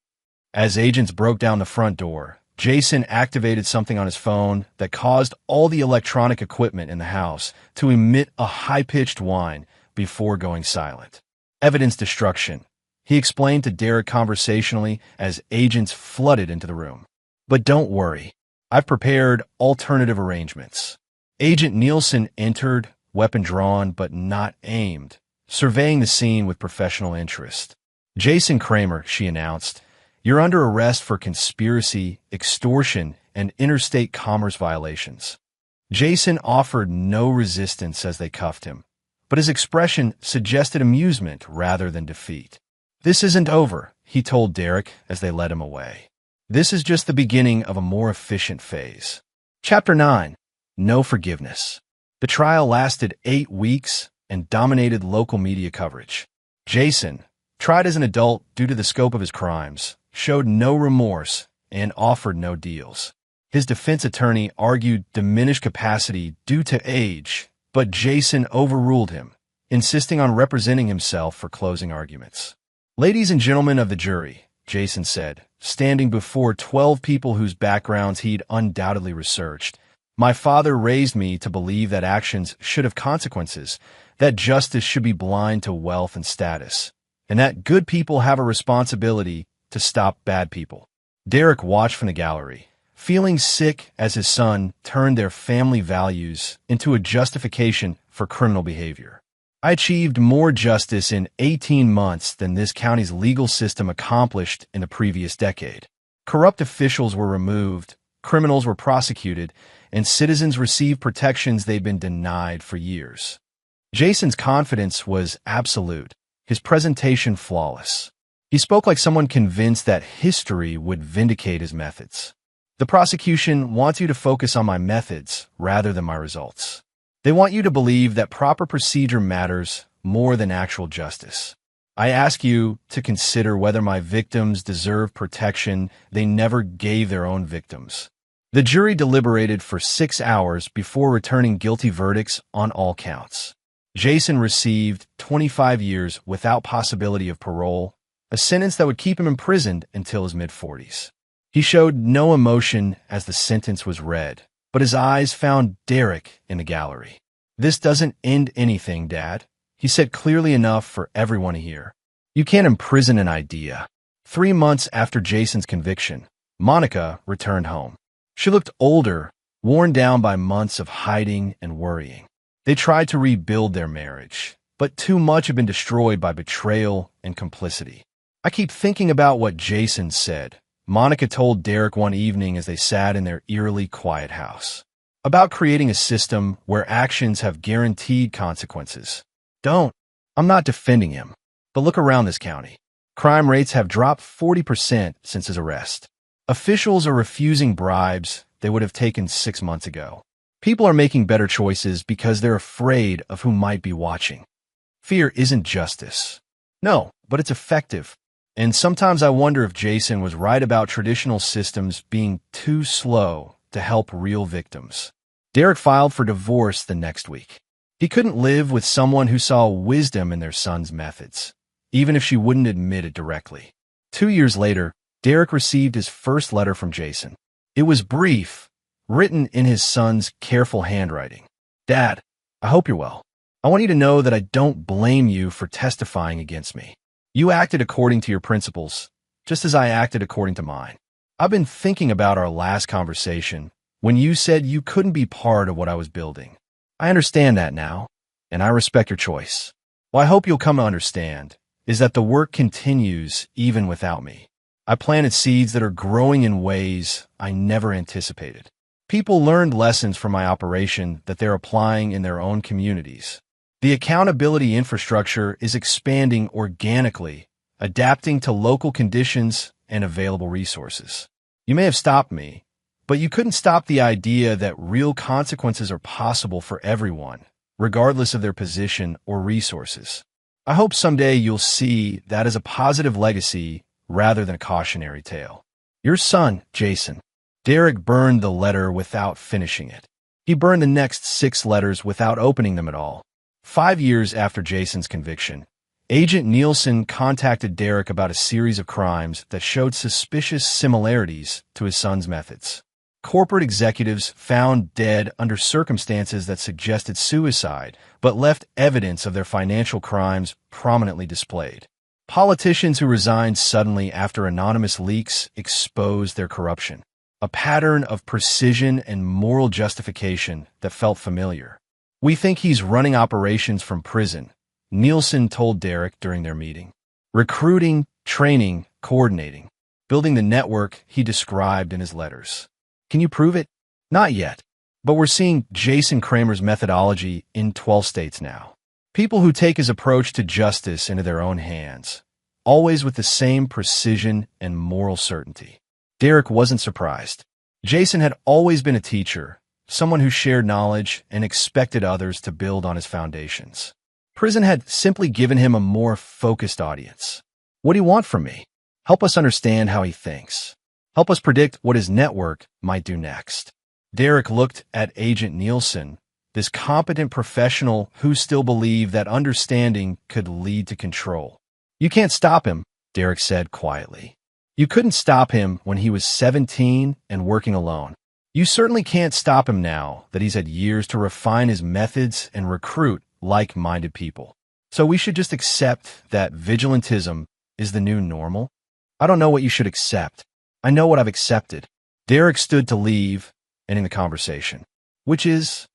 As agents broke down the front door, Jason activated something on his phone that caused all the electronic equipment in the house to emit a high-pitched whine before going silent. "Evidence destruction," he explained to Derek conversationally as agents flooded into the room. "But don't worry, I've prepared alternative arrangements." Agent Nielsen entered, weapon drawn but not aimed, surveying the scene with professional interest. "Jason Kramer," she announced, "you're under arrest for conspiracy, extortion, and interstate commerce violations." Jason offered no resistance as they cuffed him, but his expression suggested amusement rather than defeat. "This isn't over," he told Derek as they led him away. "This is just the beginning of a more efficient phase." Chapter 9. No Forgiveness. The trial lasted 8 weeks and dominated local media coverage. Jason, tried as an adult due to the scope of his crimes, showed no remorse and offered no deals. His defense attorney argued diminished capacity due to age, but Jason overruled him, insisting on representing himself for closing arguments. "Ladies and gentlemen of the jury," Jason said, standing before 12 people whose backgrounds he'd undoubtedly researched, "my father raised me to believe that actions should have consequences, that justice should be blind to wealth and status, and that good people have a responsibility to stop bad people." Derek watched from the gallery, feeling sick as his son turned their family values into a justification for criminal behavior. "I achieved more justice in 18 months than this county's legal system accomplished in the previous decade. Corrupt officials were removed, criminals were prosecuted, and citizens received protections they'd been denied for years." Jason's confidence was absolute, his presentation flawless. He spoke like someone convinced that history would vindicate his methods. The prosecution wants you to focus on my methods rather than my results. They want you to believe that proper procedure matters more than actual justice. I ask you to consider whether my victims deserve protection they never gave their own victims. The jury deliberated for 6 hours before returning guilty verdicts on all counts. Jason received 25 years without possibility of parole, a sentence that would keep him imprisoned until his mid-40s. He showed no emotion as the sentence was read, but his eyes found Derek in the gallery. "This doesn't end anything, Dad," he said clearly enough for everyone to hear. "You can't imprison an idea." 3 months after Jason's conviction, Monica returned home. She looked older, worn down by months of hiding and worrying. They tried to rebuild their marriage, but too much had been destroyed by betrayal and complicity. "I keep thinking about what Jason said," Monica told Derek one evening as they sat in their eerily quiet house, "about creating a system where actions have guaranteed consequences." I'm not defending him, but look around this county. Crime rates have dropped 40% since his arrest. Officials are refusing bribes they would have taken 6 months ago. People are making better choices because they're afraid of who might be watching. Fear isn't justice. No, but it's effective. And sometimes I wonder if Jason was right about traditional systems being too slow to help real victims. Derek filed for divorce the next week. He couldn't live with someone who saw wisdom in their son's methods, even if she wouldn't admit it directly. 2 years later, Derek received his first letter from Jason. It was brief, written in his son's careful handwriting. "Dad, I hope you're well. I want you to know that I don't blame you for testifying against me. You acted according to your principles, just as I acted according to mine. I've been thinking about our last conversation when you said you couldn't be part of what I was building. I understand that now, and I respect your choice. What I hope you'll come to understand is that the work continues even without me. I planted seeds that are growing in ways I never anticipated. People learned lessons from my operation that they're applying in their own communities. The accountability infrastructure is expanding organically, adapting to local conditions and available resources. You may have stopped me, but you couldn't stop the idea that real consequences are possible for everyone, regardless of their position or resources. I hope someday you'll see that as a positive legacy rather than a cautionary tale. Your son, Jason." Derek burned the letter without finishing it. He burned the next 6 letters without opening them at all. 5 years after Jason's conviction, Agent Nielsen contacted Derek about a series of crimes that showed suspicious similarities to his son's methods. Corporate executives found dead under circumstances that suggested suicide, but left evidence of their financial crimes prominently displayed. Politicians who resigned suddenly after anonymous leaks exposed their corruption, a pattern of precision and moral justification that felt familiar. "We think he's running operations from prison," Nielsen told Derek during their meeting. "Recruiting, training, coordinating, building the network he described in his letters. Can you prove it? Not yet, but we're seeing Jason Kramer's methodology in 12 states now. People who take his approach to justice into their own hands, always with the same precision and moral certainty." Derek wasn't surprised. Jason had always been a teacher, someone who shared knowledge and expected others to build on his foundations. Prison had simply given him a more focused audience. "What do you want from me? Help us understand how he thinks. Help us predict what his network might do next." Derek looked at Agent Nielsen, this competent professional who still believed that understanding could lead to control. "You can't stop him," Derek said quietly. "You couldn't stop him when he was 17 and working alone. You certainly can't stop him now that he's had years to refine his methods and recruit like-minded people. So we should just accept that vigilantism is the new normal." "I don't know what you should accept. I know what I've accepted." Derek stood to leave, ending the conversation, "which is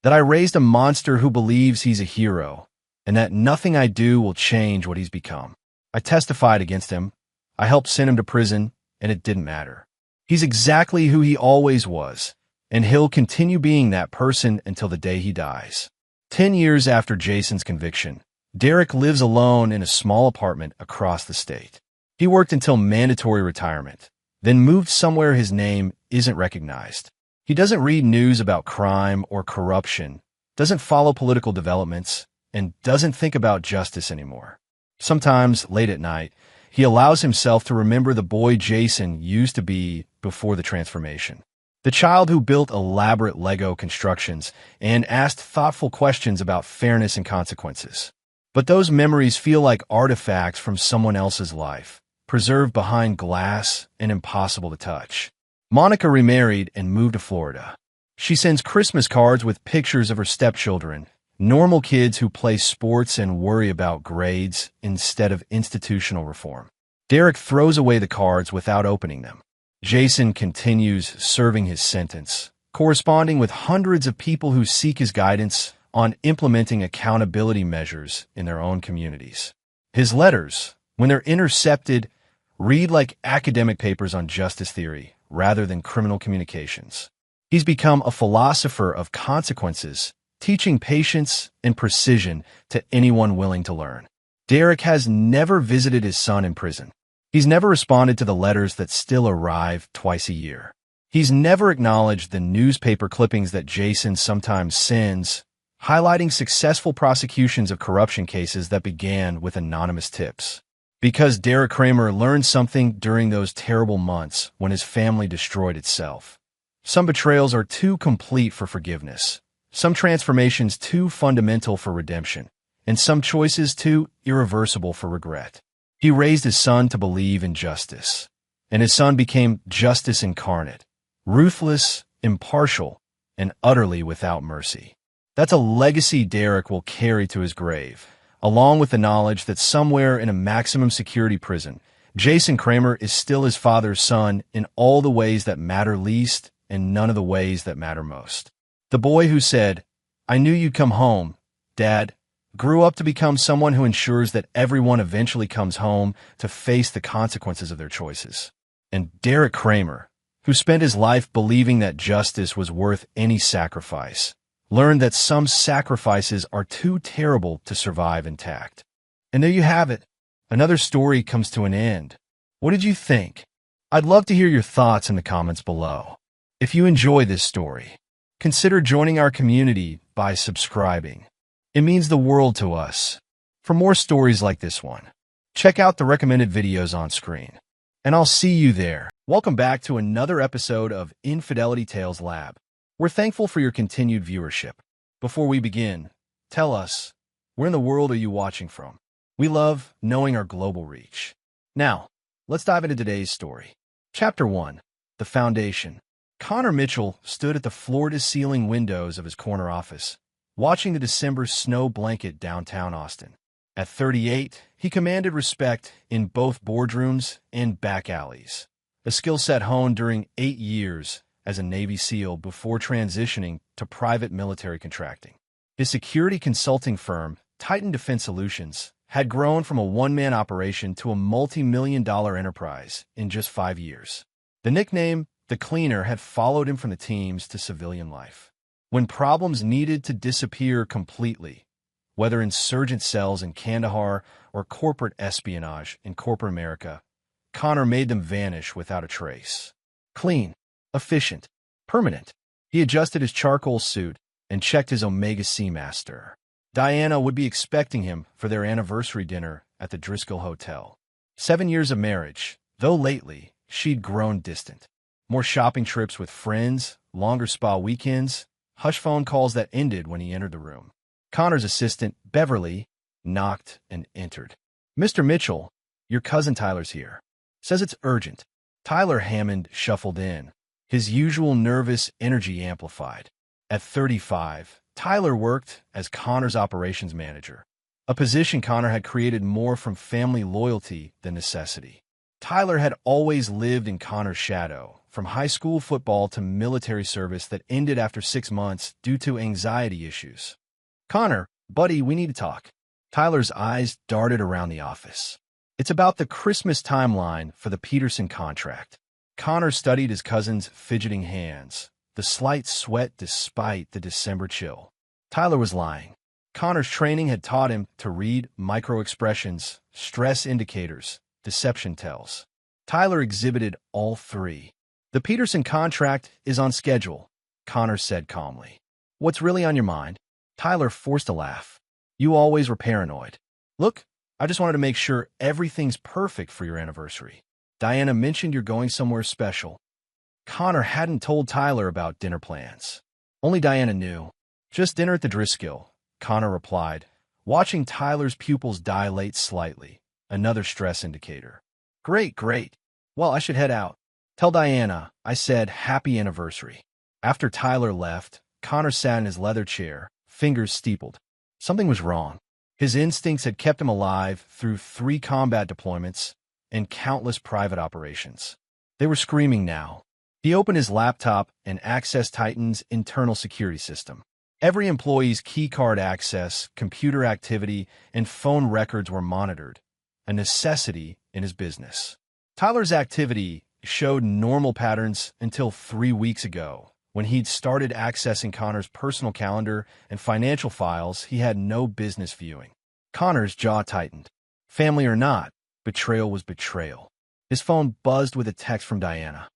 that I raised a monster who believes he's a hero, and that nothing I do will change what he's become. I testified against him. I helped send him to prison, and it didn't matter. He's exactly who he always was, and he'll continue being that person until the day he dies." 10 years after Jason's conviction, Derek lives alone in a small apartment across the state. He worked until mandatory retirement, then moved somewhere his name isn't recognized. He doesn't read news about crime or corruption, doesn't follow political developments, and doesn't think about justice anymore. Sometimes, late at night, he allows himself to remember the boy Jason used to be before the transformation. The child who built elaborate Lego constructions and asked thoughtful questions about fairness and consequences. But those memories feel like artifacts from someone else's life, preserved behind glass and impossible to touch. Monica remarried and moved to Florida. She sends Christmas cards with pictures of her stepchildren, normal kids who play sports and worry about grades instead of institutional reform. Derek throws away the cards without opening them. Jason continues serving his sentence, corresponding with hundreds of people who seek his guidance on implementing accountability measures in their own communities. His letters, when they're intercepted, read like academic papers on justice theory rather than criminal communications. He's become a philosopher of consequences, teaching patience and precision to anyone willing to learn. Derek has never visited his son in prison. He's never responded to the letters that still arrive twice a year. He's never acknowledged the newspaper clippings that Jason sometimes sends, highlighting successful prosecutions of corruption cases that began with anonymous tips. Because Derek Kramer learned something during those terrible months when his family destroyed itself. Some betrayals are too complete for forgiveness, some transformations too fundamental for redemption, and some choices too irreversible for regret. He raised his son to believe in justice, and his son became justice incarnate, ruthless, impartial, and utterly without mercy. That's a legacy Derek will carry to his grave, along with the knowledge that somewhere in a maximum security prison, Jason Kramer is still his father's son in all the ways that matter least and none of the ways that matter most. The boy who said, "I knew you'd come home, Dad," grew up to become someone who ensures that everyone eventually comes home to face the consequences of their choices. And Derek Kramer, who spent his life believing that justice was worth any sacrifice, learned that some sacrifices are too terrible to survive intact. And there you have it. Another story comes to an end. What did you think? I'd love to hear your thoughts in the comments below. If you enjoy this story, consider joining our community by subscribing. It means the world to us. For more stories like this one, check out the recommended videos on screen. And I'll see you there. Welcome back to another episode of Infidelity Tales Lab. We're thankful for your continued viewership. Before we begin, tell us, where in the world are you watching from? We love knowing our global reach. Now, let's dive into today's story. Chapter 1. The Foundation. Connor Mitchell stood at the floor-to-ceiling windows of his corner office, watching the December snow blanket downtown Austin. At 38, he commanded respect in both boardrooms and back alleys, a skill set honed during 8 years as a Navy SEAL before transitioning to private military contracting. His security consulting firm, Titan Defense Solutions, had grown from a one-man operation to a multi-million-dollar enterprise in just 5 years. The nickname, The Cleaner, had followed him from the teams to civilian life. When problems needed to disappear completely, whether insurgent cells in Kandahar or corporate espionage in corporate America, Connor made them vanish without a trace. Clean, efficient, permanent. He adjusted his charcoal suit and checked his Omega Seamaster. Diana would be expecting him for their anniversary dinner at the Driscoll Hotel. 7 years of marriage, though lately she'd grown distant. More shopping trips with friends, longer spa weekends, hush phone calls that ended when he entered the room. Connor's assistant, Beverly, knocked and entered. "Mr. Mitchell, your cousin Tyler's here. Says it's urgent." Tyler Hammond shuffled in, his usual nervous energy amplified. At 35, Tyler worked as Connor's operations manager, a position Connor had created more from family loyalty than necessity. Tyler had always lived in Connor's shadow, from high school football to military service that ended after 6 months due to anxiety issues. "Connor, buddy, we need to talk." Tyler's eyes darted around the office. "It's about the Christmas timeline for the Peterson contract." Connor studied his cousin's fidgeting hands, the slight sweat despite the December chill. Tyler was lying. Connor's training had taught him to read micro-expressions, stress indicators, deception tells. Tyler exhibited all three. The Peterson contract is on schedule, Connor said calmly. What's really on your mind? Tyler forced a laugh. You always were paranoid. Look, I just wanted to make sure everything's perfect for your anniversary. Diana mentioned you're going somewhere special. Connor hadn't told Tyler about dinner plans. Only Diana knew. Just dinner at the Driscoll, Connor replied, watching Tyler's pupils dilate slightly, another stress indicator. Great, great. Well, I should head out. Tell Diana I said happy anniversary. After Tyler left, Connor sat in his leather chair, fingers steepled. Something was wrong. His instincts had kept him alive through 3 combat deployments and countless private operations. They were screaming now. He opened his laptop and accessed Titan's internal security system. Every employee's keycard access, computer activity, and phone records were monitored, a necessity in his business. Tyler's activity showed normal patterns until 3 weeks ago, when he'd started accessing Connor's personal calendar and financial files he had no business viewing. Connor's jaw tightened. Family or not, betrayal was betrayal. His phone buzzed with a text from Diana.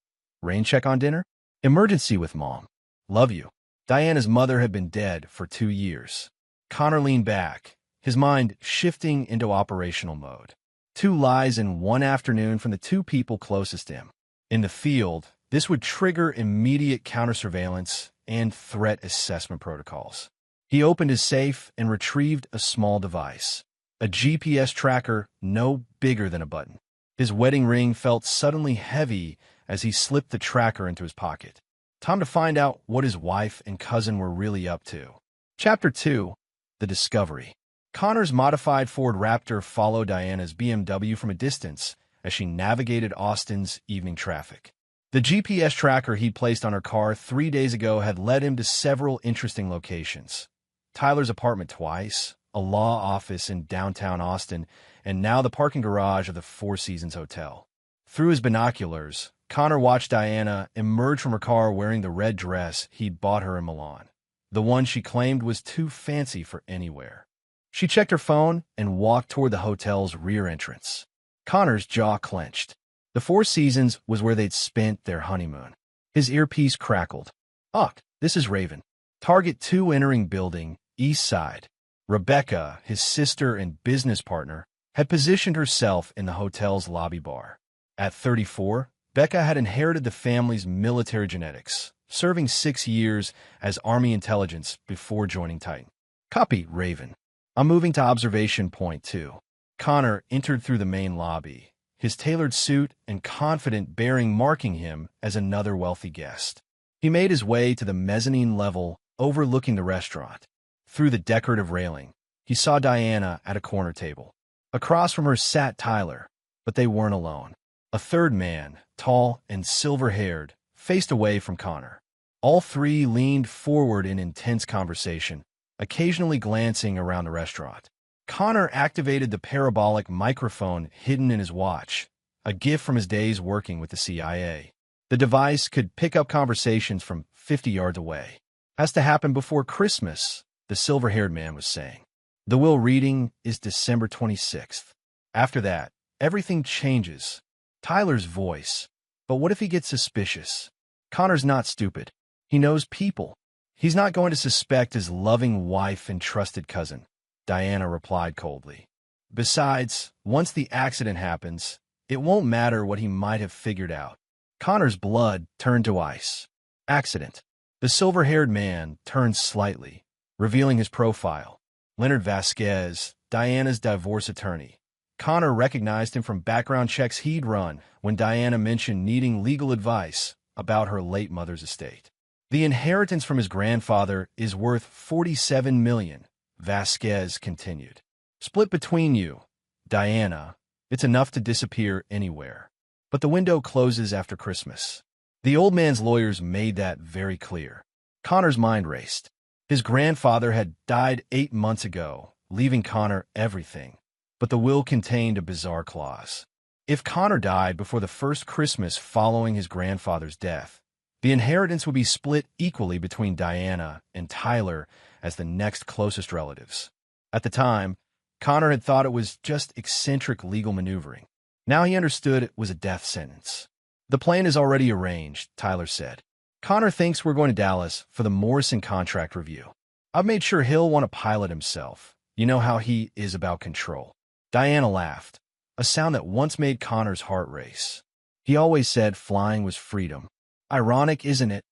Rain check on dinner? Emergency with mom. Love you. Diana's mother had been dead for 2 years. Connor leaned back, his mind shifting into operational mode. 2 lies in one afternoon from the 2 people closest to him. In the field, this would trigger immediate counter-surveillance and threat assessment protocols. He opened his safe and retrieved a small device, a GPS tracker no bigger than a button. His wedding ring felt suddenly heavy as he slipped the tracker into his pocket. Time to find out what his wife and cousin were really up to. Chapter 2. The Discovery. Connor's modified Ford Raptor followed Diana's BMW from a distance as she navigated Austin's evening traffic. The GPS tracker he'd placed on her car 3 days ago had led him to several interesting locations. Tyler's apartment twice, a law office in downtown Austin, and now the parking garage of the Four Seasons Hotel. Through his binoculars, Connor watched Diana emerge from her car wearing the red dress he'd bought her in Milan, the one she claimed was too fancy for anywhere. She checked her phone and walked toward the hotel's rear entrance. Connor's jaw clenched. The Four Seasons was where they'd spent their honeymoon. His earpiece crackled. Ugh, this is Raven. Target 2 entering building, east side. Rebecca, his sister and business partner, had positioned herself in the hotel's lobby bar. At 34, Becca had inherited the family's military genetics, serving 6 years as Army intelligence before joining Titan. Copy, Raven. I'm moving to observation point 2. Connor entered through the main lobby, his tailored suit and confident bearing marking him as another wealthy guest. He made his way to the mezzanine level overlooking the restaurant. Through the decorative railing, he saw Diana at a corner table. Across from her sat Tyler, but they weren't alone. A third man, tall and silver-haired, faced away from Connor. All 3 leaned forward in intense conversation, occasionally glancing around the restaurant. Connor activated the parabolic microphone hidden in his watch, a gift from his days working with the CIA. The device could pick up conversations from 50 yards away. Has to happen before Christmas, the silver-haired man was saying. The will reading is December 26th. After that, everything changes. Tyler's voice. But what if he gets suspicious? Connor's not stupid. He knows people. He's not going to suspect his loving wife and trusted cousin, Diana replied coldly. Besides, once the accident happens, it won't matter what he might have figured out. Connor's blood turned to ice. Accident. The silver-haired man turned slightly, revealing his profile. Leonard Vasquez, Diana's divorce attorney. Connor recognized him from background checks he'd run when Diana mentioned needing legal advice about her late mother's estate. The inheritance from his grandfather is worth $47 million, Vasquez continued. Split between you, Diana. It's enough to disappear anywhere. But the window closes after Christmas. The old man's lawyers made that very clear. Connor's mind raced. His grandfather had died 8 months ago, leaving Connor everything. But the will contained a bizarre clause. If Connor died before the first Christmas following his grandfather's death, the inheritance would be split equally between Diana and Tyler as the next closest relatives. At the time, Connor had thought it was just eccentric legal maneuvering. Now he understood it was a death sentence. The plane is already arranged, Tyler said. Connor thinks we're going to Dallas for the Morrison contract review. I've made sure he'll want to pilot himself. You know how he is about control. Diana laughed, a sound that once made Connor's heart race. He always said flying was freedom. Ironic, isn't it?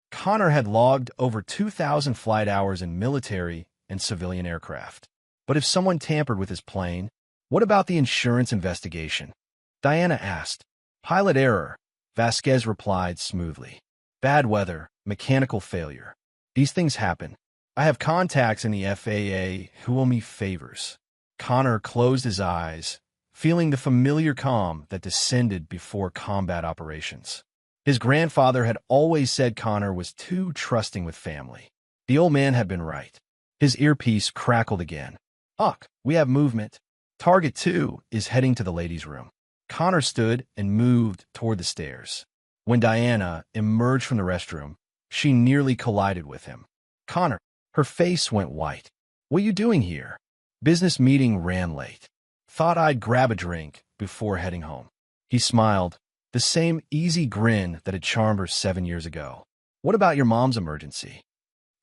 Connor had logged over 2,000 flight hours in military and civilian aircraft. But if someone tampered with his plane, what about the insurance investigation? Diana asked. Pilot error, Vasquez replied smoothly. Bad weather, mechanical failure. These things happen. I have contacts in the FAA who owe me favors. Connor closed his eyes, feeling the familiar calm that descended before combat operations. His grandfather had always said Connor was too trusting with family. The old man had been right. His earpiece crackled again. Huck, we have movement. Target 2 is heading to the ladies' room. Connor stood and moved toward the stairs. When Diana emerged from the restroom, she nearly collided with him. Connor, her face went white. What are you doing here? Business meeting ran late. Thought I'd grab a drink before heading home. He smiled, the same easy grin that had charmed her 7 years ago. What about your mom's emergency?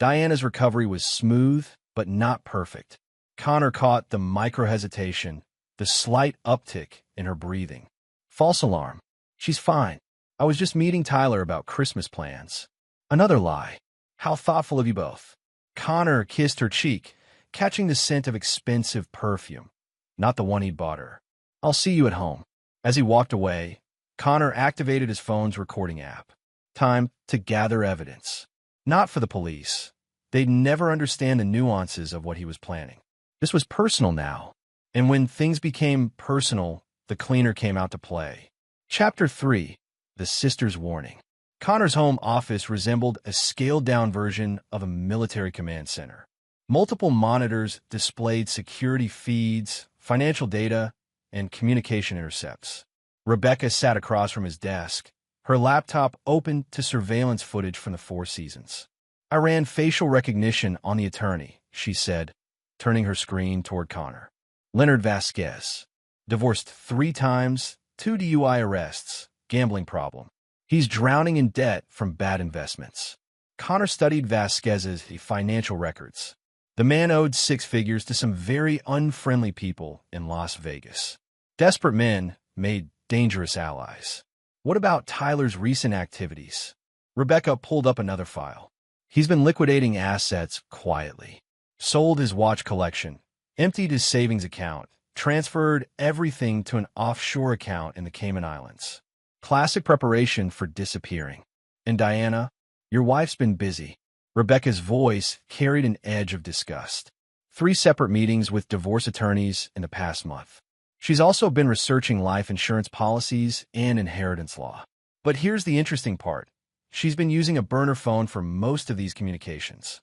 Diana's recovery was smooth, but not perfect. Connor caught the micro-hesitation, the slight uptick in her breathing. False alarm. She's fine. I was just meeting Tyler about Christmas plans. Another lie. How thoughtful of you both. Connor kissed her cheek, catching the scent of expensive perfume, not the one he'd bought her. I'll see you at home. As he walked away, Connor activated his phone's recording app. Time to gather evidence. Not for the police. They'd never understand the nuances of what he was planning. This was personal now, and when things became personal, the cleaner came out to play. Chapter 3. The Sister's Warning. Connor's home office resembled a scaled-down version of a military command center. Multiple monitors displayed security feeds, financial data, and communication intercepts. Rebecca sat across from his desk, her laptop open to surveillance footage from the Four Seasons. I ran facial recognition on the attorney, she said, turning her screen toward Connor. Leonard Vasquez. Divorced 3 times, 2 DUI arrests, gambling problem. He's drowning in debt from bad investments. Connor studied Vasquez's financial records. The man owed 6 figures to some very unfriendly people in Las Vegas. Desperate men made dangerous allies. What about Tyler's recent activities? Rebecca pulled up another file. He's been liquidating assets quietly. Sold his watch collection, emptied his savings account, transferred everything to an offshore account in the Cayman Islands. Classic preparation for disappearing. And Diana, your wife's been busy. Rebecca's voice carried an edge of disgust. 3 separate meetings with divorce attorneys in the past month. She's also been researching life insurance policies and inheritance law. But here's the interesting part. She's been using a burner phone for most of these communications.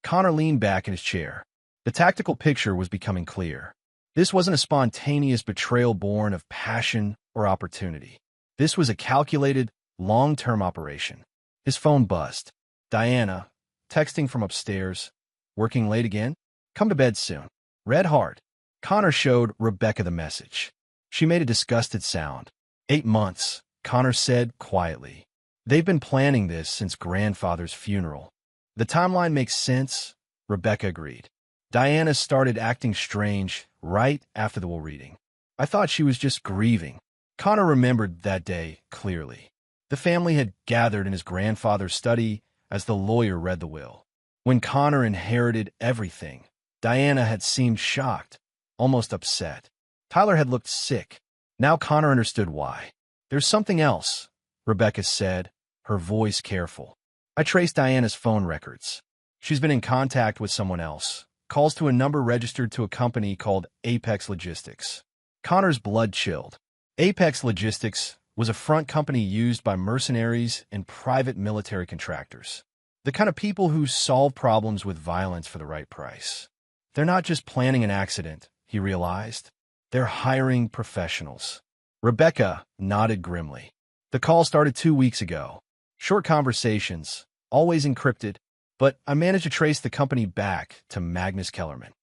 Connor leaned back in his chair. The tactical picture was becoming clear. This wasn't a spontaneous betrayal born of passion or opportunity. This was a calculated, long-term operation. His phone buzzed. Diana, texting from upstairs. Working late again? Come to bed soon. Read hard. Connor showed Rebecca the message. She made a disgusted sound. 8 months, Connor said quietly. They've been planning this since grandfather's funeral. The timeline makes sense, Rebecca agreed. Diana started acting strange right after the will reading. I thought she was just grieving. Connor remembered that day clearly. The family had gathered in his grandfather's study as the lawyer read the will. When Connor inherited everything, Diana had seemed shocked, almost upset. Tyler had looked sick. Now Connor understood why. There's something else, Rebecca said, her voice careful. I traced Diana's phone records. She's been in contact with someone else. Calls to a number registered to a company called Apex Logistics. Connor's blood chilled. Apex Logistics was a front company used by mercenaries and private military contractors. The kind of people who solve problems with violence for the right price. They're not just planning an accident, he realized. They're hiring professionals. Rebecca nodded grimly. The call started 2 weeks ago. Short conversations, always encrypted, but I managed to trace the company back to Magnus Kellerman.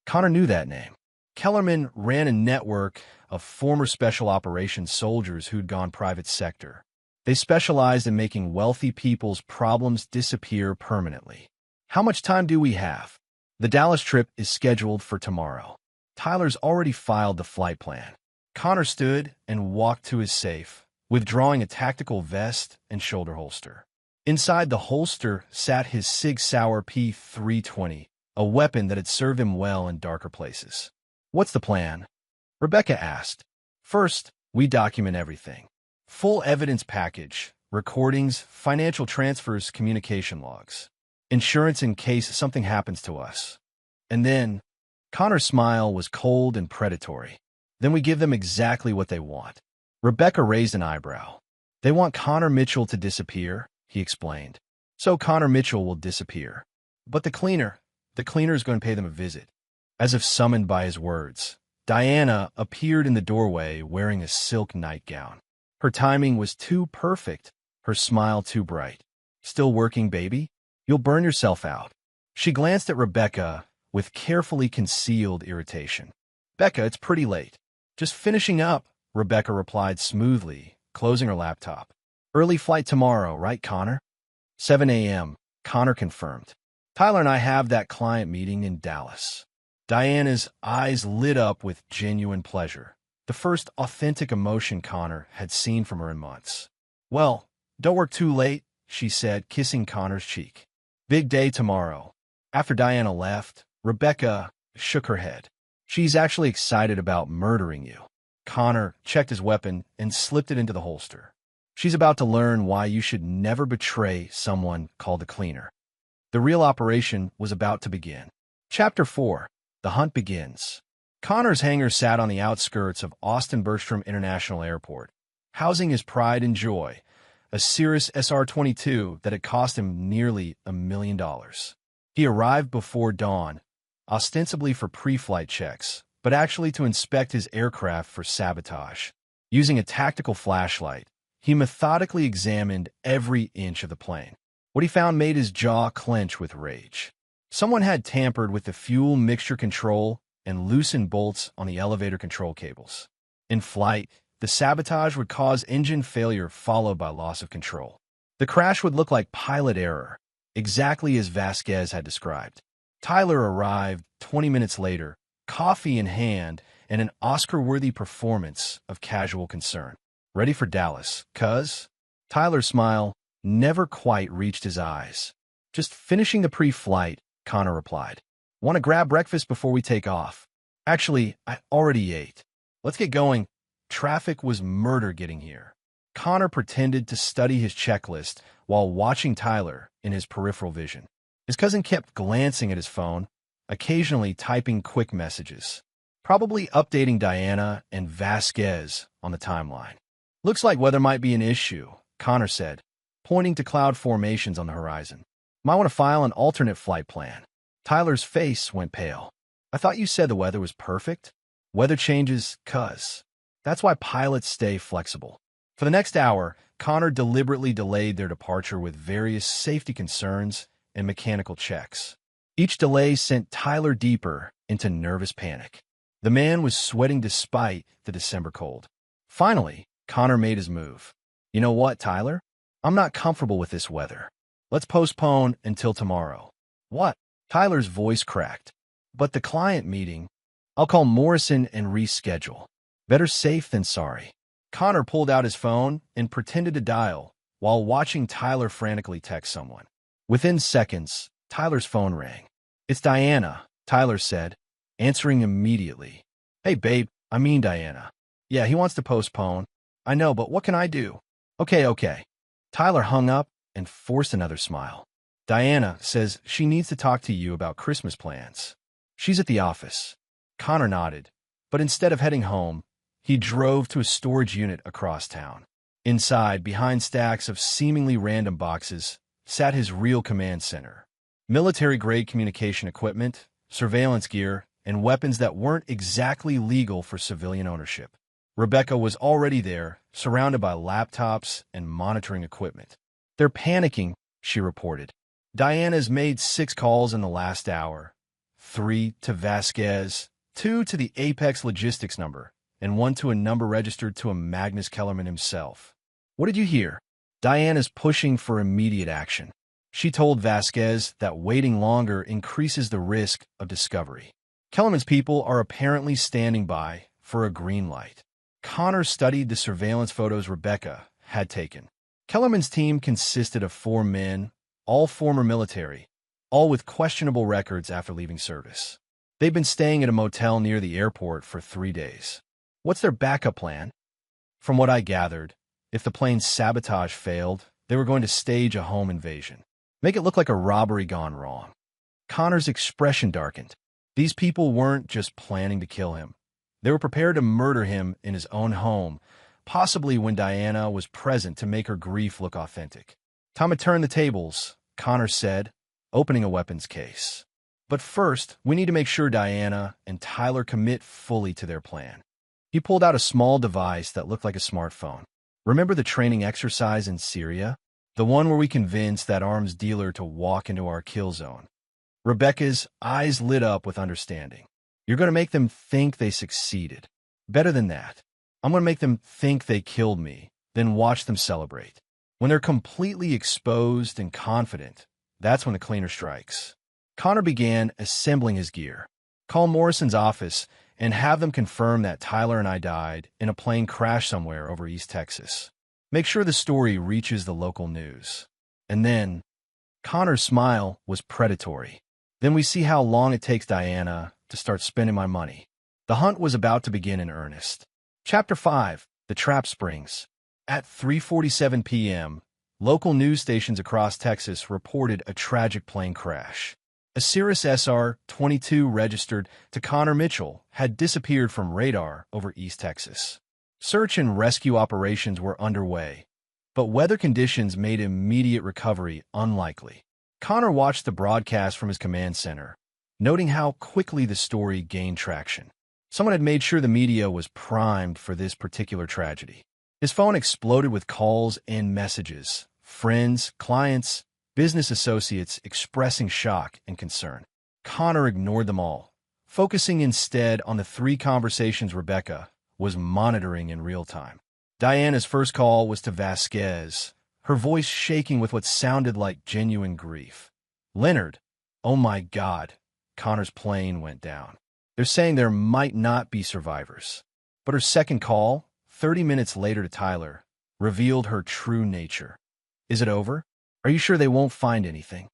Connor knew that name. Kellerman ran a network of former special operations soldiers who'd gone private sector. They specialized in making wealthy people's problems disappear permanently. How much time do we have? The Dallas trip is scheduled for tomorrow. Tyler's already filed the flight plan. Connor stood and walked to his safe, withdrawing a tactical vest and shoulder holster. Inside the holster sat his Sig Sauer P320, a weapon that had served him well in darker places. "What's the plan?" Rebecca asked. "First, we document everything. Full evidence package, recordings, financial transfers, communication logs. Insurance in case something happens to us. And then," Connor's smile was cold and predatory, "then we give them exactly what they want." Rebecca raised an eyebrow. "They want Connor Mitchell to disappear," he explained. "So Connor Mitchell will disappear. But the cleaner's going to pay them a visit." As if summoned by his words, Diana appeared in the doorway wearing a silk nightgown. Her timing was too perfect, her smile too bright. "Still working, baby? You'll burn yourself out." She glanced at Rebecca with carefully concealed irritation. "Becca, it's pretty late." "Just finishing up," Rebecca replied smoothly, closing her laptop. "Early flight tomorrow, right, Connor?" 7 a.m., Connor confirmed. "Tyler and I have that client meeting in Dallas." Diana's eyes lit up with genuine pleasure, the first authentic emotion Connor had seen from her in months. "Well, don't work too late," she said, kissing Connor's cheek. "Big day tomorrow." After Diana left, Rebecca shook her head. "She's actually excited about murdering you." Connor checked his weapon and slipped it into the holster. "She's about to learn why you should never betray someone called a cleaner." The real operation was about to begin. Chapter 4. The Hunt Begins. Connor's hangar sat on the outskirts of Austin Bergstrom International Airport, housing his pride and joy, a Cirrus SR-22 that had cost him nearly $1 million. He arrived before dawn, ostensibly for pre-flight checks, but actually to inspect his aircraft for sabotage. Using a tactical flashlight, he methodically examined every inch of the plane. What he found made his jaw clench with rage. Someone had tampered with the fuel mixture control and loosened bolts on the elevator control cables. In flight, the sabotage would cause engine failure followed by loss of control. The crash would look like pilot error, exactly as Vasquez had described. Tyler arrived 20 minutes later, coffee in hand and an Oscar-worthy performance of casual concern. "Ready for Dallas, cuz?" Tyler's smile never quite reached his eyes. "Just finishing the pre-flight," Connor replied. "Want to grab breakfast before we take off?" "Actually, I already ate. Let's get going." Traffic was murder getting here. Connor pretended to study his checklist while watching Tyler in his peripheral vision. His cousin kept glancing at his phone, occasionally typing quick messages, probably updating Diana and Vasquez on the timeline. "Looks like weather might be an issue," Connor said, pointing to cloud formations on the horizon. "Might want to file an alternate flight plan." Tyler's face went pale. "I thought you said the weather was perfect." "Weather changes, cuz. That's why pilots stay flexible." For the next hour, Connor deliberately delayed their departure with various safety concerns and mechanical checks. Each delay sent Tyler deeper into nervous panic. The man was sweating despite the December cold. Finally, Connor made his move. "You know what, Tyler? I'm not comfortable with this weather. Let's postpone until tomorrow." "What?" Tyler's voice cracked. "But the client meeting. I'll call Morrison and reschedule. Better safe than sorry." Connor pulled out his phone and pretended to dial while watching Tyler frantically text someone. Within seconds, Tyler's phone rang. "It's Diana," Tyler said, answering immediately. "Hey, babe, I mean Diana. Yeah, he wants to postpone. I know, but what can I do?" Okay. Tyler hung up and forced another smile. "Diana says she needs to talk to you about Christmas plans. She's at the office." Connor nodded, but instead of heading home, he drove to a storage unit across town. Inside, behind stacks of seemingly random boxes, sat his real command center. Military-grade communication equipment, surveillance gear, and weapons that weren't exactly legal for civilian ownership. Rebecca was already there, surrounded by laptops and monitoring equipment. "They're panicking," she reported. "Diana's made 6 calls in the last hour. 3 to Vasquez, 2 to the Apex Logistics number, and 1 to a number registered to a Magnus Kellerman himself. What did you hear? Diana's pushing for immediate action. She told Vasquez that waiting longer increases the risk of discovery. Kellerman's people are apparently standing by for a green light. Connor studied the surveillance photos Rebecca had taken. Kellerman's team consisted of 4 men, all former military, all with questionable records after leaving service. They've been staying at a motel near the airport for 3 days. What's their backup plan? From what I gathered, if the plane's sabotage failed, they were going to stage a home invasion. Make it look like a robbery gone wrong. Connor's expression darkened. These people weren't just planning to kill him. They were prepared to murder him in his own home, possibly when Diana was present to make her grief look authentic. Time to turn the tables, Connor said, opening a weapons case. But first, we need to make sure Diana and Tyler commit fully to their plan. He pulled out a small device that looked like a smartphone. Remember the training exercise in Syria? The one where we convinced that arms dealer to walk into our kill zone. Rebecca's eyes lit up with understanding. You're going to make them think they succeeded. Better than that. I'm going to make them think they killed me, then watch them celebrate. When they're completely exposed and confident, that's when the cleaner strikes. Connor began assembling his gear. Call Morrison's office and have them confirm that Tyler and I died in a plane crash somewhere over East Texas. Make sure the story reaches the local news. And then, Connor's smile was predatory. Then we see how long it takes Diana to start spending my money. The hunt was about to begin in earnest. Chapter 5, The Trap Springs. At 3:47 p.m., local news stations across Texas reported a tragic plane crash. A Cirrus SR-22 registered to Connor Mitchell had disappeared from radar over East Texas. Search and rescue operations were underway, but weather conditions made immediate recovery unlikely. Connor watched the broadcast from his command center, noting how quickly the story gained traction. Someone had made sure the media was primed for this particular tragedy. His phone exploded with calls and messages, friends, clients, business associates expressing shock and concern. Connor ignored them all, focusing instead on the 3 conversations Rebecca was monitoring in real time. Diana's first call was to Vasquez, her voice shaking with what sounded like genuine grief. Leonard, oh my God, Connor's plane went down. They're saying there might not be survivors. But her second call, 30 minutes later to Tyler, revealed her true nature. Is it over? Are you sure they won't find anything?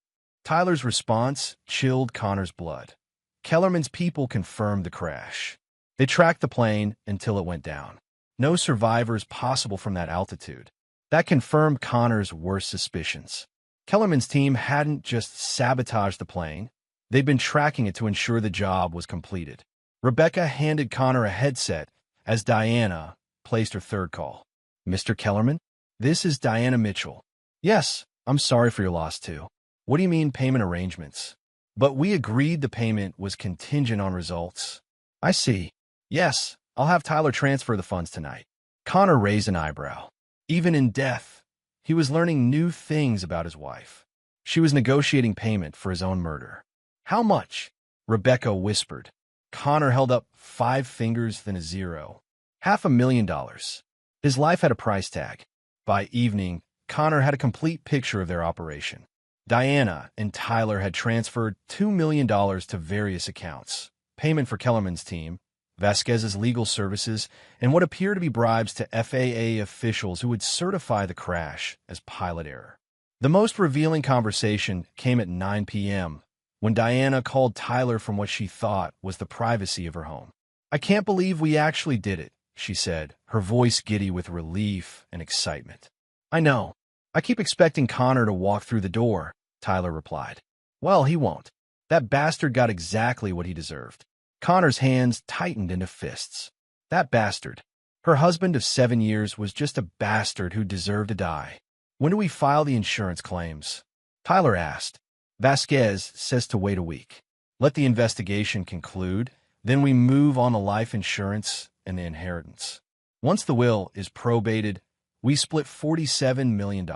Tyler's response chilled Connor's blood. Kellerman's people confirmed the crash. They tracked the plane until it went down. No survivors possible from that altitude. That confirmed Connor's worst suspicions. Kellerman's team hadn't just sabotaged the plane. They'd been tracking it to ensure the job was completed. Rebecca handed Connor a headset as Diana placed her third call. Mr. Kellerman? This is Diana Mitchell. Yes, I'm sorry for your loss too. What do you mean payment arrangements? But we agreed the payment was contingent on results. I see. Yes, I'll have Tyler transfer the funds tonight. Connor raised an eyebrow. Even in death, he was learning new things about his wife. She was negotiating payment for his own murder. How much? Rebecca whispered. Connor held up 5 fingers, then a 0. $500,000. His life had a price tag. By evening, Connor had a complete picture of their operation. Diana and Tyler had transferred $2 million to various accounts. Payment for Kellerman's team, Vasquez's legal services, and what appeared to be bribes to FAA officials who would certify the crash as pilot error. The most revealing conversation came at 9 p.m., when Diana called Tyler from what she thought was the privacy of her home. I can't believe we actually did it, she said, her voice giddy with relief and excitement. I know. I keep expecting Connor to walk through the door, Tyler replied. Well, he won't. That bastard got exactly what he deserved. Connor's hands tightened into fists. That bastard. Her husband of 7 years was just a bastard who deserved to die. When do we file the insurance claims? Tyler asked. Vasquez says to wait a week. Let the investigation conclude, then we move on the life insurance and the inheritance. Once the will is probated, we split $47 million.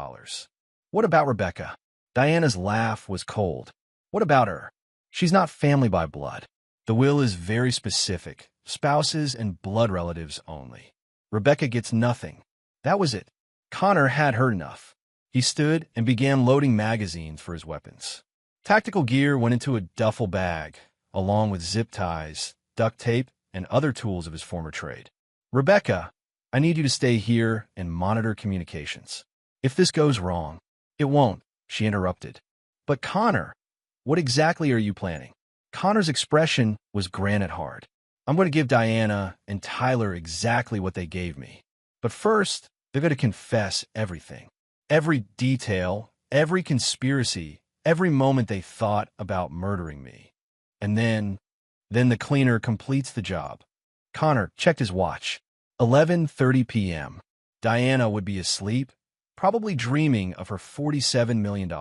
What about Rebecca? Diana's laugh was cold. What about her? She's not family by blood. The will is very specific, spouses and blood relatives only. Rebecca gets nothing. That was it. Connor had heard enough. He stood and began loading magazines for his weapons. Tactical gear went into a duffel bag, along with zip ties, duct tape, and other tools of his former trade. Rebecca, I need you to stay here and monitor communications. If this goes wrong, it won't, she interrupted. But Connor, what exactly are you planning? Connor's expression was granite hard. I'm going to give Diana and Tyler exactly what they gave me. But first, they're going to confess everything. Every detail, every conspiracy, every moment they thought about murdering me. And then the cleaner completes the job. Connor checked his watch. 11:30 p.m. Diana would be asleep, probably dreaming of her $47 million.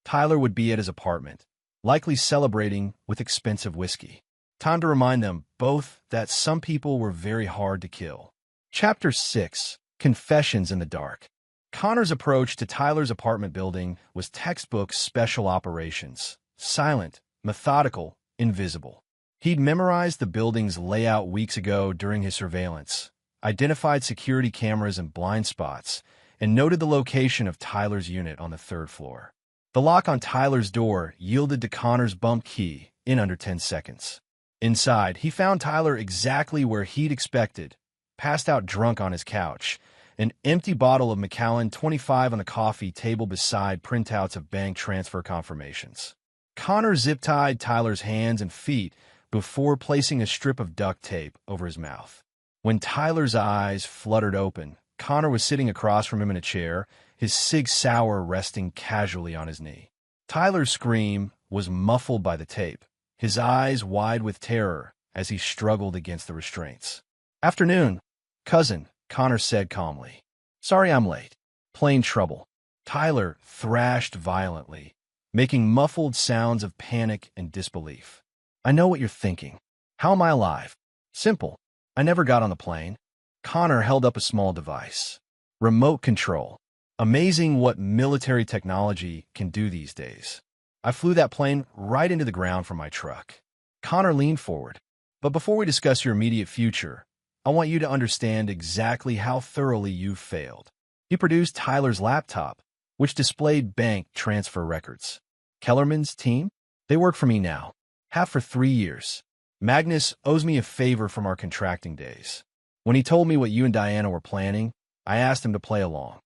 Tyler would be at his apartment, likely celebrating with expensive whiskey. Time to remind them both that some people were very hard to kill. Chapter 6. Confessions in the Dark. Connor's approach to Tyler's apartment building was textbook special operations. Silent, methodical, invisible. He'd memorized the building's layout weeks ago during his surveillance, identified security cameras and blind spots, and noted the location of Tyler's unit on the 3rd floor. The lock on Tyler's door yielded to Connor's bump key in under 10 seconds. Inside, he found Tyler exactly where he'd expected, passed out drunk on his couch, an empty bottle of Macallan 25 on the coffee table beside printouts of bank transfer confirmations. Connor zip-tied Tyler's hands and feet before placing a strip of duct tape over his mouth. When Tyler's eyes fluttered open, Connor was sitting across from him in a chair, his Sig Sauer resting casually on his knee. Tyler's scream was muffled by the tape, his eyes wide with terror as he struggled against the restraints. "Afternoon, cousin," Connor said calmly. "Sorry I'm late. Plain trouble." Tyler thrashed violently, making muffled sounds of panic and disbelief. "I know what you're thinking. How am I alive? Simple. I never got on the plane." Connor held up a small device. Remote control. Amazing what military technology can do these days. "I flew that plane right into the ground from my truck." Connor leaned forward. "But before we discuss your immediate future, I want you to understand exactly how thoroughly you've failed." He produced Tyler's laptop, which displayed bank transfer records. "Kellerman's team? They work for me now. Have for 3 years. Magnus owes me a favor from our contracting days. When he told me what you and Diana were planning, I asked him to play along."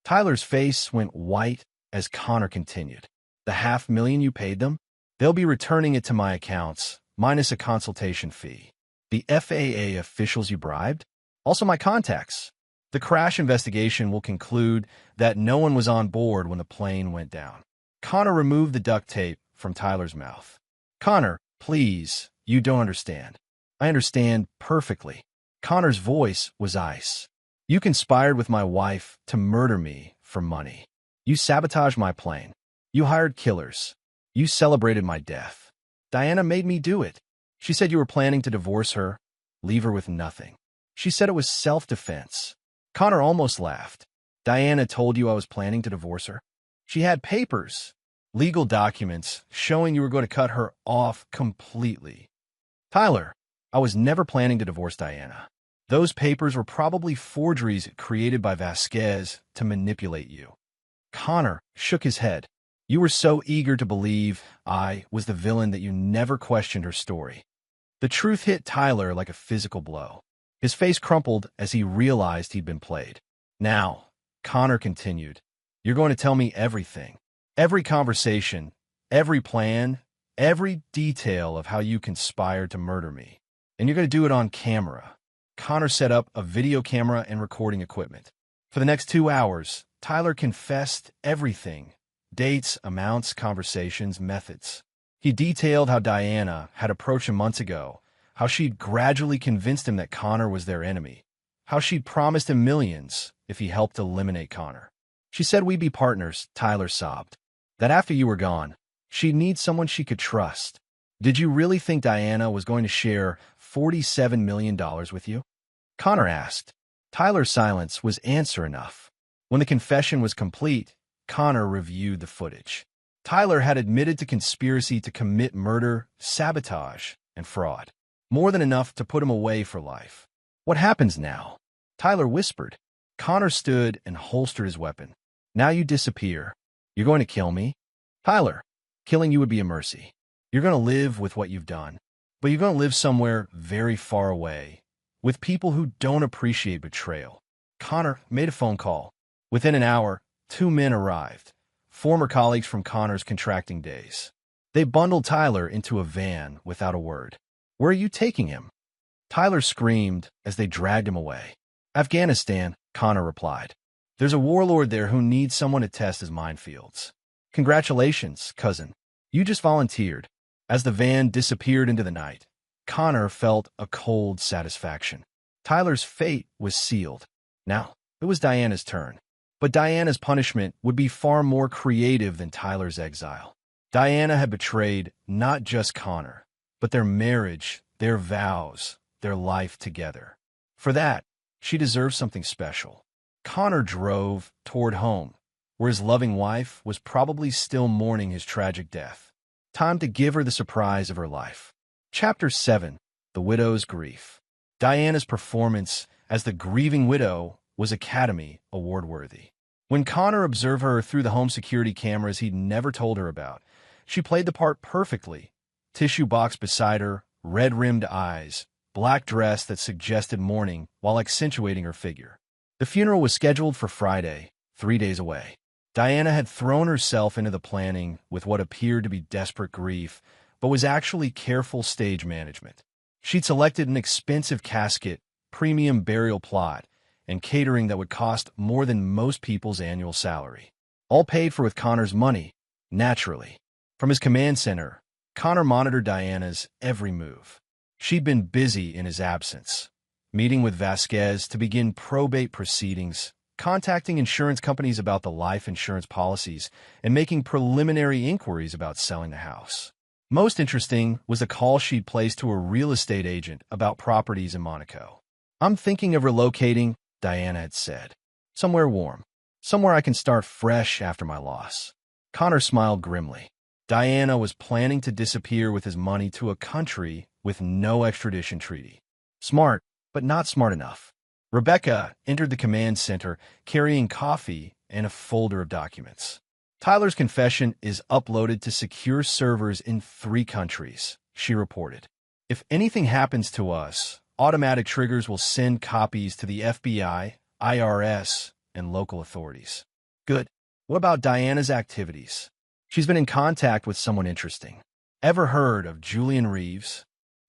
Tyler's face went white as Connor continued. "The $500,000 you paid them? They'll be returning it to my accounts, minus a consultation fee. The FAA officials you bribed? Also my contacts. The crash investigation will conclude that no one was on board when the plane went down." Connor removed the duct tape from Tyler's mouth. "Connor, please, you don't understand." "I understand perfectly." Connor's voice was ice. "You conspired with my wife to murder me for money. You sabotaged my plane. You hired killers. You celebrated my death. Diana made me do it. She said you were planning to divorce her, leave her with nothing. She said it was self-defense." Connor almost laughed. "Diana told you I was planning to divorce her? She had papers, legal documents showing you were going to cut her off completely." "Tyler, I was never planning to divorce Diana. Those papers were probably forgeries created by Vasquez to manipulate you." Connor shook his head. "You were so eager to believe I was the villain that you never questioned her story." The truth hit Tyler like a physical blow. His face crumpled as he realized he'd been played. "Now," Connor continued, "you're going to tell me everything. Every conversation, every plan, every detail of how you conspired to murder me. And you're going to do it on camera." Connor set up a video camera and recording equipment. For the next 2 hours, Tyler confessed everything. Dates, amounts, conversations, methods. He detailed how Diana had approached him months ago, how she'd gradually convinced him that Connor was their enemy, how she'd promised him millions if he helped eliminate Connor. "She said we'd be partners," Tyler sobbed. "That after you were gone, she'd need someone she could trust. Did you really think Diana was going to share $47 million with you?" Connor asked. Tyler's silence was answer enough. When the confession was complete, Connor reviewed the footage. Tyler had admitted to conspiracy to commit murder, sabotage, and fraud. More than enough to put him away for life. What happens now? Tyler whispered. Connor stood and holstered his weapon. Now you disappear. You're going to kill me? Tyler, killing you would be a mercy. You're going to live with what you've done. But you're going to live somewhere very far away, with people who don't appreciate betrayal. Connor made a phone call. Within an hour, 2 men arrived, former colleagues from Connor's contracting days. They bundled Tyler into a van without a word. Where are you taking him? Tyler screamed as they dragged him away. Afghanistan, Connor replied. There's a warlord there who needs someone to test his minefields. Congratulations, cousin. You just volunteered. As the van disappeared into the night, Connor felt a cold satisfaction. Tyler's fate was sealed. Now, it was Diana's turn. But Diana's punishment would be far more creative than Tyler's exile. Diana had betrayed not just Connor, but their marriage, their vows, their life together. For that, she deserved something special. Connor drove toward home, where his loving wife was probably still mourning his tragic death. Time to give her the surprise of her life. Chapter 7. The Widow's Grief. Diana's performance as the grieving widow was Academy Award-worthy. When Connor observed her through the home security cameras he'd never told her about, she played the part perfectly. Tissue box beside her, red-rimmed eyes, black dress that suggested mourning while accentuating her figure. The funeral was scheduled for Friday, 3 days away. Diana had thrown herself into the planning with what appeared to be desperate grief, but was actually careful stage management. She'd selected an expensive casket, premium burial plot, and catering that would cost more than most people's annual salary. All paid for with Connor's money, naturally. From his command center, Connor monitored Diana's every move. She'd been busy in his absence, meeting with Vasquez to begin probate proceedings, contacting insurance companies about the life insurance policies, and making preliminary inquiries about selling the house. Most interesting was the call she'd placed to a real estate agent about properties in Monaco. I'm thinking of relocating, Diana had said. Somewhere warm. Somewhere I can start fresh after my loss. Connor smiled grimly. Diana was planning to disappear with his money to a country with no extradition treaty. Smart, but not smart enough. Rebecca entered the command center carrying coffee and a folder of documents. Tyler's confession is uploaded to secure servers in 3 countries, she reported. If anything happens to us, automatic triggers will send copies to the FBI, IRS, and local authorities. Good. What about Diana's activities? She's been in contact with someone interesting. Ever heard of Julian Reeves?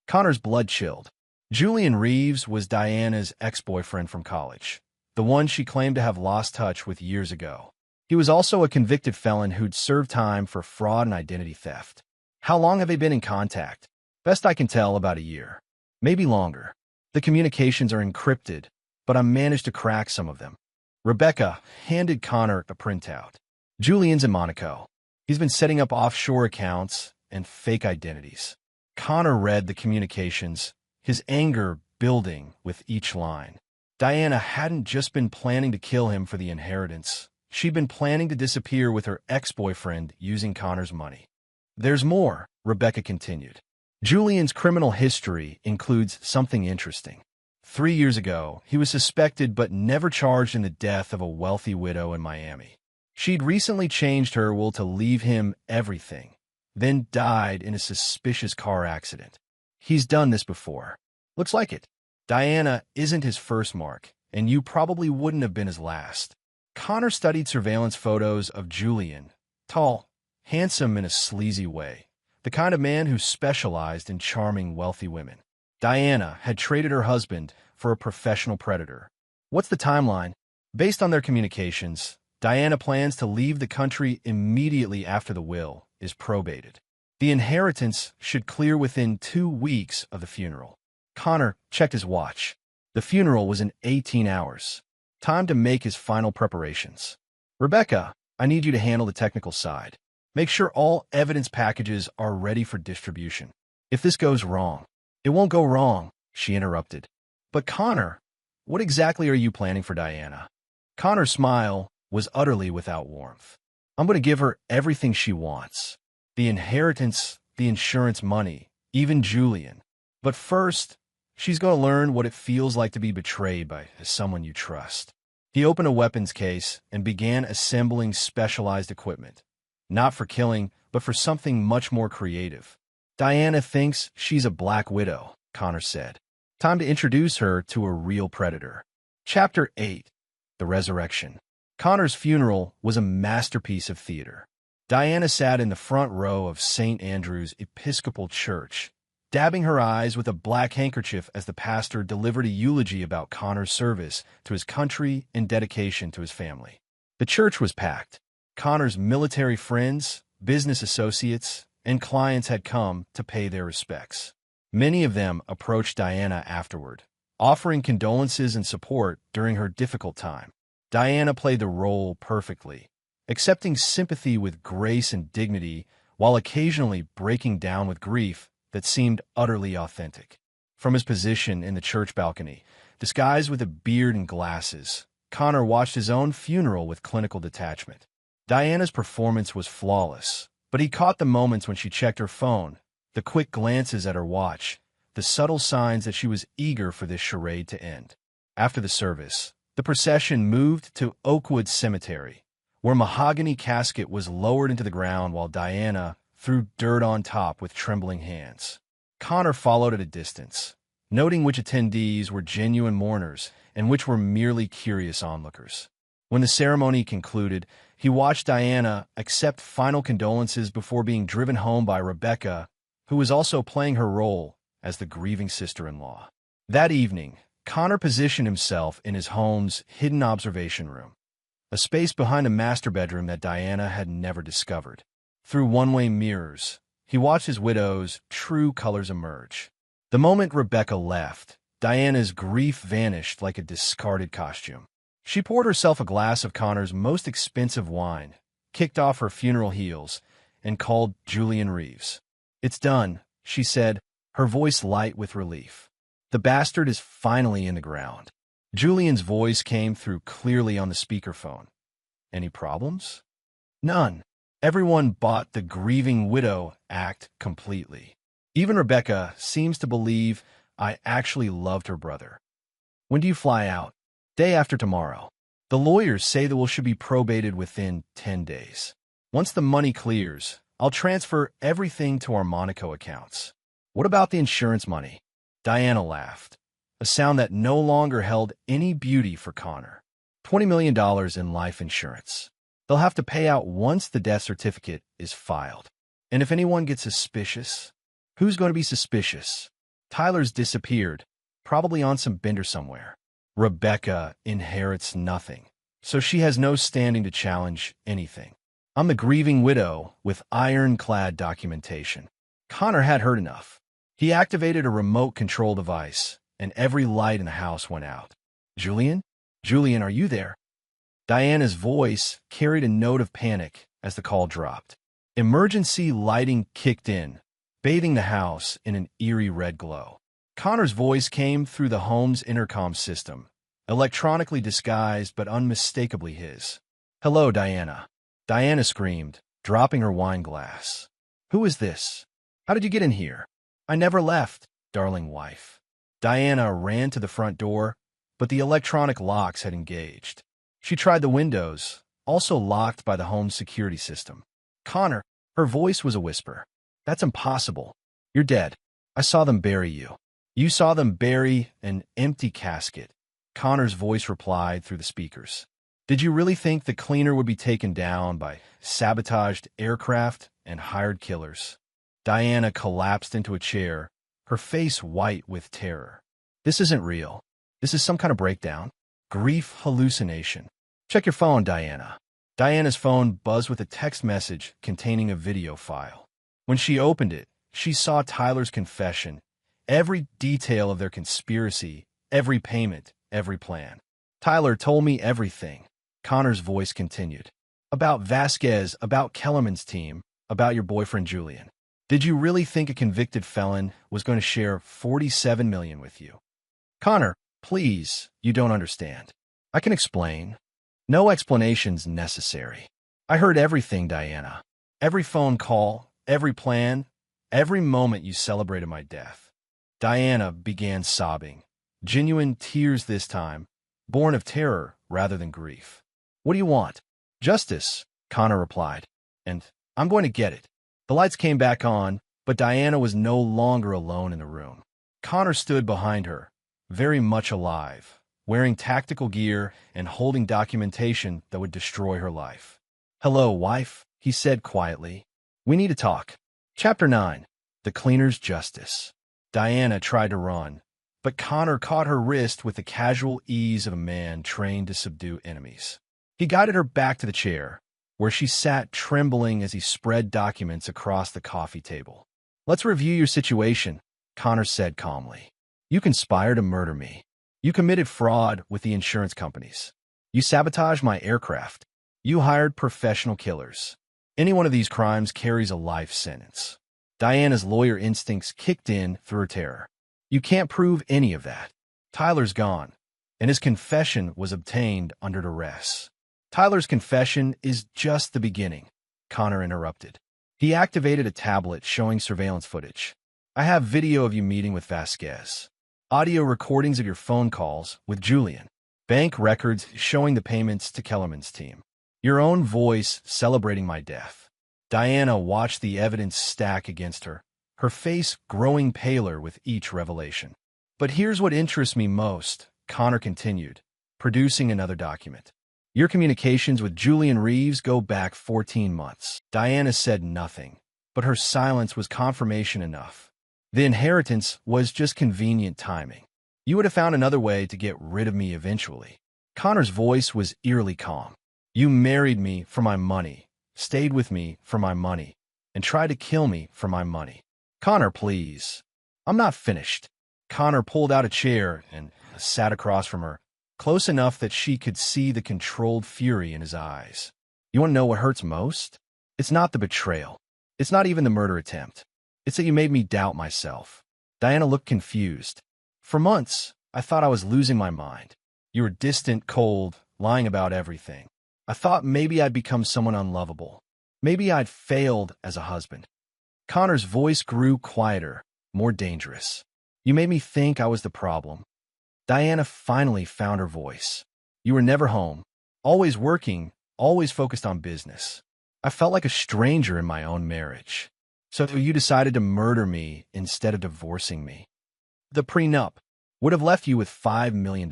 Connor's blood chilled. Julian Reeves was Diana's ex-boyfriend from college, the one she claimed to have lost touch with years ago. He was also a convicted felon who'd served time for fraud and identity theft. How long have they been in contact? Best I can tell, about a year. Maybe longer. The communications are encrypted, but I managed to crack some of them. Rebecca handed Connor a printout. Julian's in Monaco. He's been setting up offshore accounts and fake identities. Connor read the communications, his anger building with each line. Diana hadn't just been planning to kill him for the inheritance. She'd been planning to disappear with her ex-boyfriend using Connor's money. There's more, Rebecca continued. Julian's criminal history includes something interesting. 3 years ago, he was suspected but never charged in the death of a wealthy widow in Miami. She'd recently changed her will to leave him everything, then died in a suspicious car accident. He's done this before. Looks like it. Diana isn't his first mark, and you probably wouldn't have been his last. Connor studied surveillance photos of Julian, tall, handsome in a sleazy way, the kind of man who specialized in charming wealthy women. Diana had traded her husband for a professional predator. What's the timeline? Based on their communications, Diana plans to leave the country immediately after the will is probated. The inheritance should clear within 2 weeks of the funeral. Connor checked his watch. The funeral was in 18 hours. Time to make his final preparations. Rebecca, I need you to handle the technical side. Make sure all evidence packages are ready for distribution. If this goes wrong, it won't go wrong, she interrupted. But Connor, what exactly are you planning for Diana? Connor's smile was utterly without warmth. I'm going to give her everything she wants. The inheritance, the insurance money, even Julian. But first, she's going to learn what it feels like to be betrayed by someone you trust. He opened a weapons case and began assembling specialized equipment. Not for killing, but for something much more creative. Diana thinks she's a Black Widow, Connor said. Time to introduce her to a real predator. Chapter 8. The Resurrection. Connor's funeral was a masterpiece of theater. Diana sat in the front row of St. Andrew's Episcopal Church, dabbing her eyes with a black handkerchief as the pastor delivered a eulogy about Connor's service to his country and dedication to his family. The church was packed. Connor's military friends, business associates, and clients had come to pay their respects. Many of them approached Diana afterward, offering condolences and support during her difficult time. Diana played the role perfectly, accepting sympathy with grace and dignity while occasionally breaking down with grief that seemed utterly authentic. From his position in the church balcony, disguised with a beard and glasses, Connor watched his own funeral with clinical detachment. Diana's performance was flawless, but he caught the moments when she checked her phone, the quick glances at her watch, the subtle signs that she was eager for this charade to end. After the service, the procession moved to Oakwood Cemetery, where a mahogany casket was lowered into the ground while Diana threw dirt on top with trembling hands. Connor followed at a distance, noting which attendees were genuine mourners and which were merely curious onlookers. When the ceremony concluded, he watched Diana accept final condolences before being driven home by Rebecca, who was also playing her role as the grieving sister-in-law. That evening, Connor positioned himself in his home's hidden observation room, a space behind a master bedroom that Diana had never discovered. Through one-way mirrors, he watched his widow's true colors emerge. The moment Rebecca left, Diana's grief vanished like a discarded costume. She poured herself a glass of Connor's most expensive wine, kicked off her funeral heels, and called Julian Reeves. "It's done," she said, her voice light with relief. "The bastard is finally in the ground." Julian's voice came through clearly on the speakerphone. "Any problems?" "None. Everyone bought the grieving widow act completely. Even Rebecca seems to believe I actually loved her brother." "When do you fly out?" "Day after tomorrow. The lawyers say that we should be probated within 10 days. Once the money clears, I'll transfer everything to our Monaco accounts." "What about the insurance money?" Diana laughed, a sound that no longer held any beauty for Connor. $20 million in life insurance. They'll have to pay out once the death certificate is filed. And if anyone gets suspicious, who's going to be suspicious? Tyler's disappeared, probably on some bender somewhere. Rebecca inherits nothing, so she has no standing to challenge anything. I'm the grieving widow with ironclad documentation. Connor had heard enough. He activated a remote control device, and every light in the house went out. "Julian? Julian, are you there?" Diana's voice carried a note of panic as the call dropped. Emergency lighting kicked in, bathing the house in an eerie red glow. Connor's voice came through the home's intercom system, electronically disguised but unmistakably his. "Hello, Diana." Diana screamed, dropping her wine glass. "Who is this? How did you get in here?" "I never left, darling wife." Diana ran to the front door, but the electronic locks had engaged. She tried the windows, also locked by the home's security system. "Connor," her voice was a whisper. "That's impossible. You're dead. I saw them bury you." "You saw them bury an empty casket," Connor's voice replied through the speakers. "Did you really think the cleaner would be taken down by sabotaged aircraft and hired killers?" Diana collapsed into a chair, her face white with terror. "This isn't real. This is some kind of breakdown. Grief hallucination." "Check your phone, Diana." Diana's phone buzzed with a text message containing a video file. When she opened it, she saw Tyler's confession, every detail of their conspiracy, every payment, every plan. "Tyler told me everything," Connor's voice continued. "About Vasquez, about Kellerman's team, about your boyfriend Julian. Did you really think a convicted felon was going to share $47 million with you?" "Connor, please, you don't understand. I can explain." "No explanation's necessary. I heard everything, Diana. Every phone call, every plan, Every moment you celebrated my death. Diana began sobbing. Genuine tears this time, born of terror rather than grief. What do you want? Justice, Connor replied. And I'm going to get it. The lights came back on, but Diana was no longer alone in the room. Connor stood behind her, very much alive, wearing tactical gear and holding documentation that would destroy her life. Hello, wife, he said quietly. We need to talk. Chapter 9. The Cleaner's Justice. Diana tried to run, but Connor caught her wrist with the casual ease of a man trained to subdue enemies. He guided her back to the chair, where she sat trembling as he spread documents across the coffee table. Let's review your situation, Connor said calmly. You conspired to murder me. You committed fraud with the insurance companies. You sabotaged my aircraft. You hired professional killers. Any one of these crimes carries a life sentence. Diana's lawyer instincts kicked in through her terror. You can't prove any of that. Tyler's gone, and his confession was obtained under duress. Tyler's confession is just the beginning, Connor interrupted. He activated a tablet showing surveillance footage. I have video of you meeting with Vasquez. Audio recordings of your phone calls with Julian. Bank records showing the payments to Kellerman's team. Your own voice celebrating my death. Diana watched the evidence stack against her, her face growing paler with each revelation. But here's what interests me most, Connor continued, producing another document. Your communications with Julian Reeves go back 14 months. Diana said nothing, but her silence was confirmation enough. The inheritance was just convenient timing. You would have found another way to get rid of me eventually. Connor's voice was eerily calm. You married me for my money, stayed with me for my money, and tried to kill me for my money. Connor, please. I'm not finished. Connor pulled out a chair and sat across from her, close enough that she could see the controlled fury in his eyes. You want to know what hurts most? It's not the betrayal. It's not even the murder attempt. It's that you made me doubt myself. Diana looked confused. For months, I thought I was losing my mind. You were distant, cold, lying about everything. I thought maybe I'd become someone unlovable. Maybe I'd failed as a husband. Connor's voice grew quieter, more dangerous. You made me think I was the problem. Diana finally found her voice. You were never home, always working, always focused on business. I felt like a stranger in my own marriage. So you decided to murder me instead of divorcing me. The prenup would have left you with $5 million,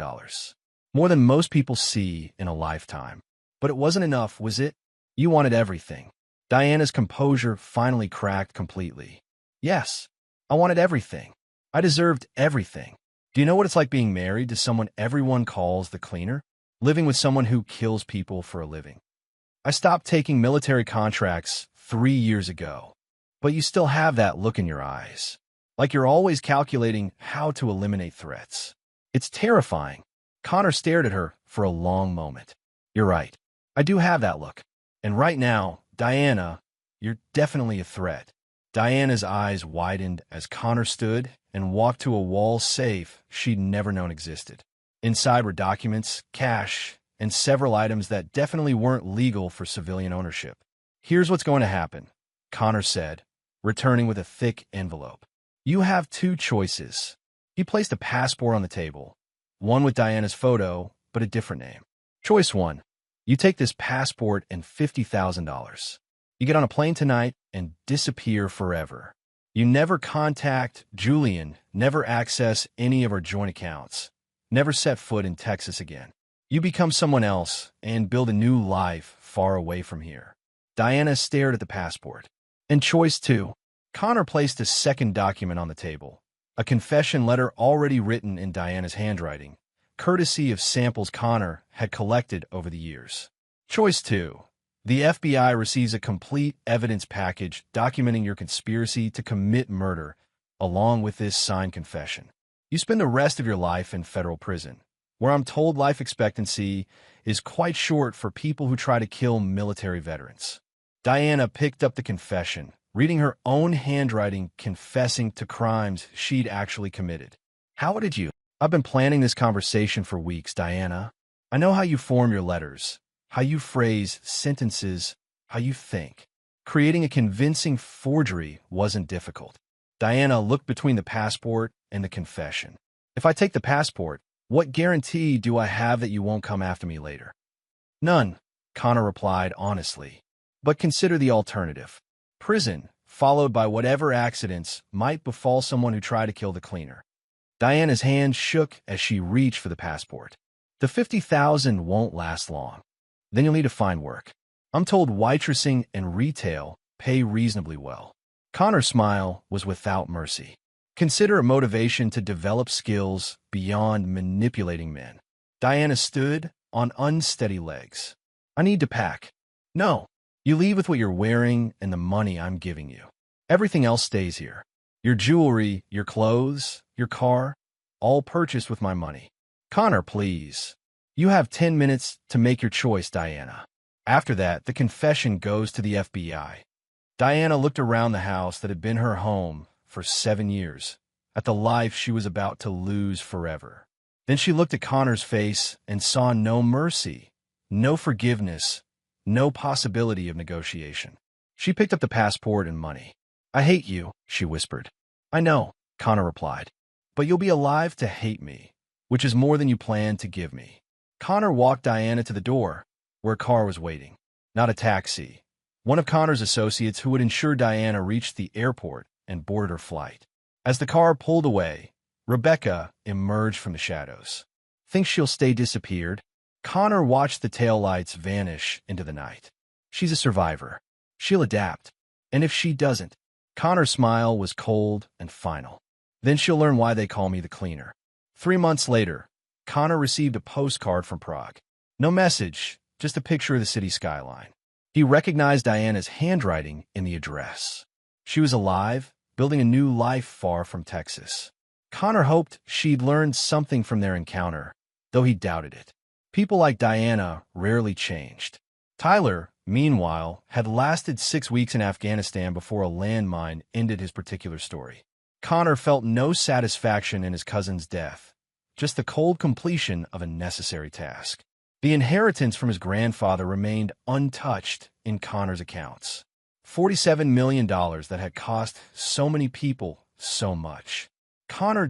more than most people see in a lifetime. But it wasn't enough, was it? You wanted everything. Diana's composure finally cracked completely. Yes, I wanted everything. I deserved everything. Do you know what it's like being married to someone everyone calls the cleaner? Living with someone who kills people for a living. I stopped taking military contracts 3 years ago. But you still have that look in your eyes. Like you're always calculating how to eliminate threats. It's terrifying. Connor stared at her for a long moment. You're right. I do have that look. And right now, Diana, you're definitely a threat. Diana's eyes widened as Connor stood and walked to a wall safe she'd never known existed. Inside were documents, cash, and several items that definitely weren't legal for civilian ownership. Here's what's going to happen, Connor said, returning with a thick envelope. You have 2 choices. He placed a passport on the table, one with Diana's photo, but a different name. Choice 1. You take this passport and $50,000. You get on a plane tonight and disappear forever. You never contact Julian, never access any of our joint accounts, never set foot in Texas again. You become someone else and build a new life far away from here. Diana stared at the passport. And choice 2. Connor placed a second document on the table, a confession letter already written in Diana's handwriting, courtesy of samples Connor had collected over the years. Choice 2. The FBI receives a complete evidence package documenting your conspiracy to commit murder, along with this signed confession. You spend the rest of your life in federal prison, where I'm told life expectancy is quite short for people who try to kill military veterans. Diana picked up the confession, reading her own handwriting, confessing to crimes she'd actually committed. How did you? I've been planning this conversation for weeks, Diana. I know how you form your letters, how you phrase sentences, how you think. Creating a convincing forgery wasn't difficult. Diana looked between the passport and the confession. If I take the passport, what guarantee do I have that you won't come after me later? None, Connor replied honestly. But consider the alternative. Prison, followed by whatever accidents might befall someone who tried to kill the cleaner. Diana's hand shook as she reached for the passport. The $50,000 won't last long. Then you'll need to find work. I'm told waitressing and retail pay reasonably well. Connor's smile was without mercy. Consider a motivation to develop skills beyond manipulating men. Diana stood on unsteady legs. I need to pack. No, you leave with what you're wearing and the money I'm giving you. Everything else stays here. Your jewelry, your clothes, your car, all purchased with my money. Connor, please. You have 10 minutes to make your choice, Diana. After that, the confession goes to the FBI. Diana looked around the house that had been her home for 7 years, at the life she was about to lose forever. Then she looked at Connor's face and saw no mercy, no forgiveness, no possibility of negotiation. She picked up the passport and money. I hate you, she whispered. I know, Connor replied, but you'll be alive to hate me, which is more than you planned to give me. Connor walked Diana to the door, where a car was waiting. Not a taxi. One of Connor's associates who would ensure Diana reached the airport and boarded her flight. As the car pulled away, Rebecca emerged from the shadows. Think she'll stay disappeared? Connor watched the taillights vanish into the night. She's a survivor. She'll adapt. And if she doesn't, Connor's smile was cold and final. Then she'll learn why they call me the cleaner. 3 months later, Connor received a postcard from Prague. No message, just a picture of the city skyline. He recognized Diana's handwriting in the address. She was alive, building a new life far from Texas. Connor hoped she'd learned something from their encounter, though he doubted it. People like Diana rarely changed. Tyler, meanwhile, had lasted 6 weeks in Afghanistan before a landmine ended his particular story. Connor felt no satisfaction in his cousin's death, just the cold completion of a necessary task. The inheritance from his grandfather remained untouched in Connor's accounts. $47 million that had cost so many people so much. Connor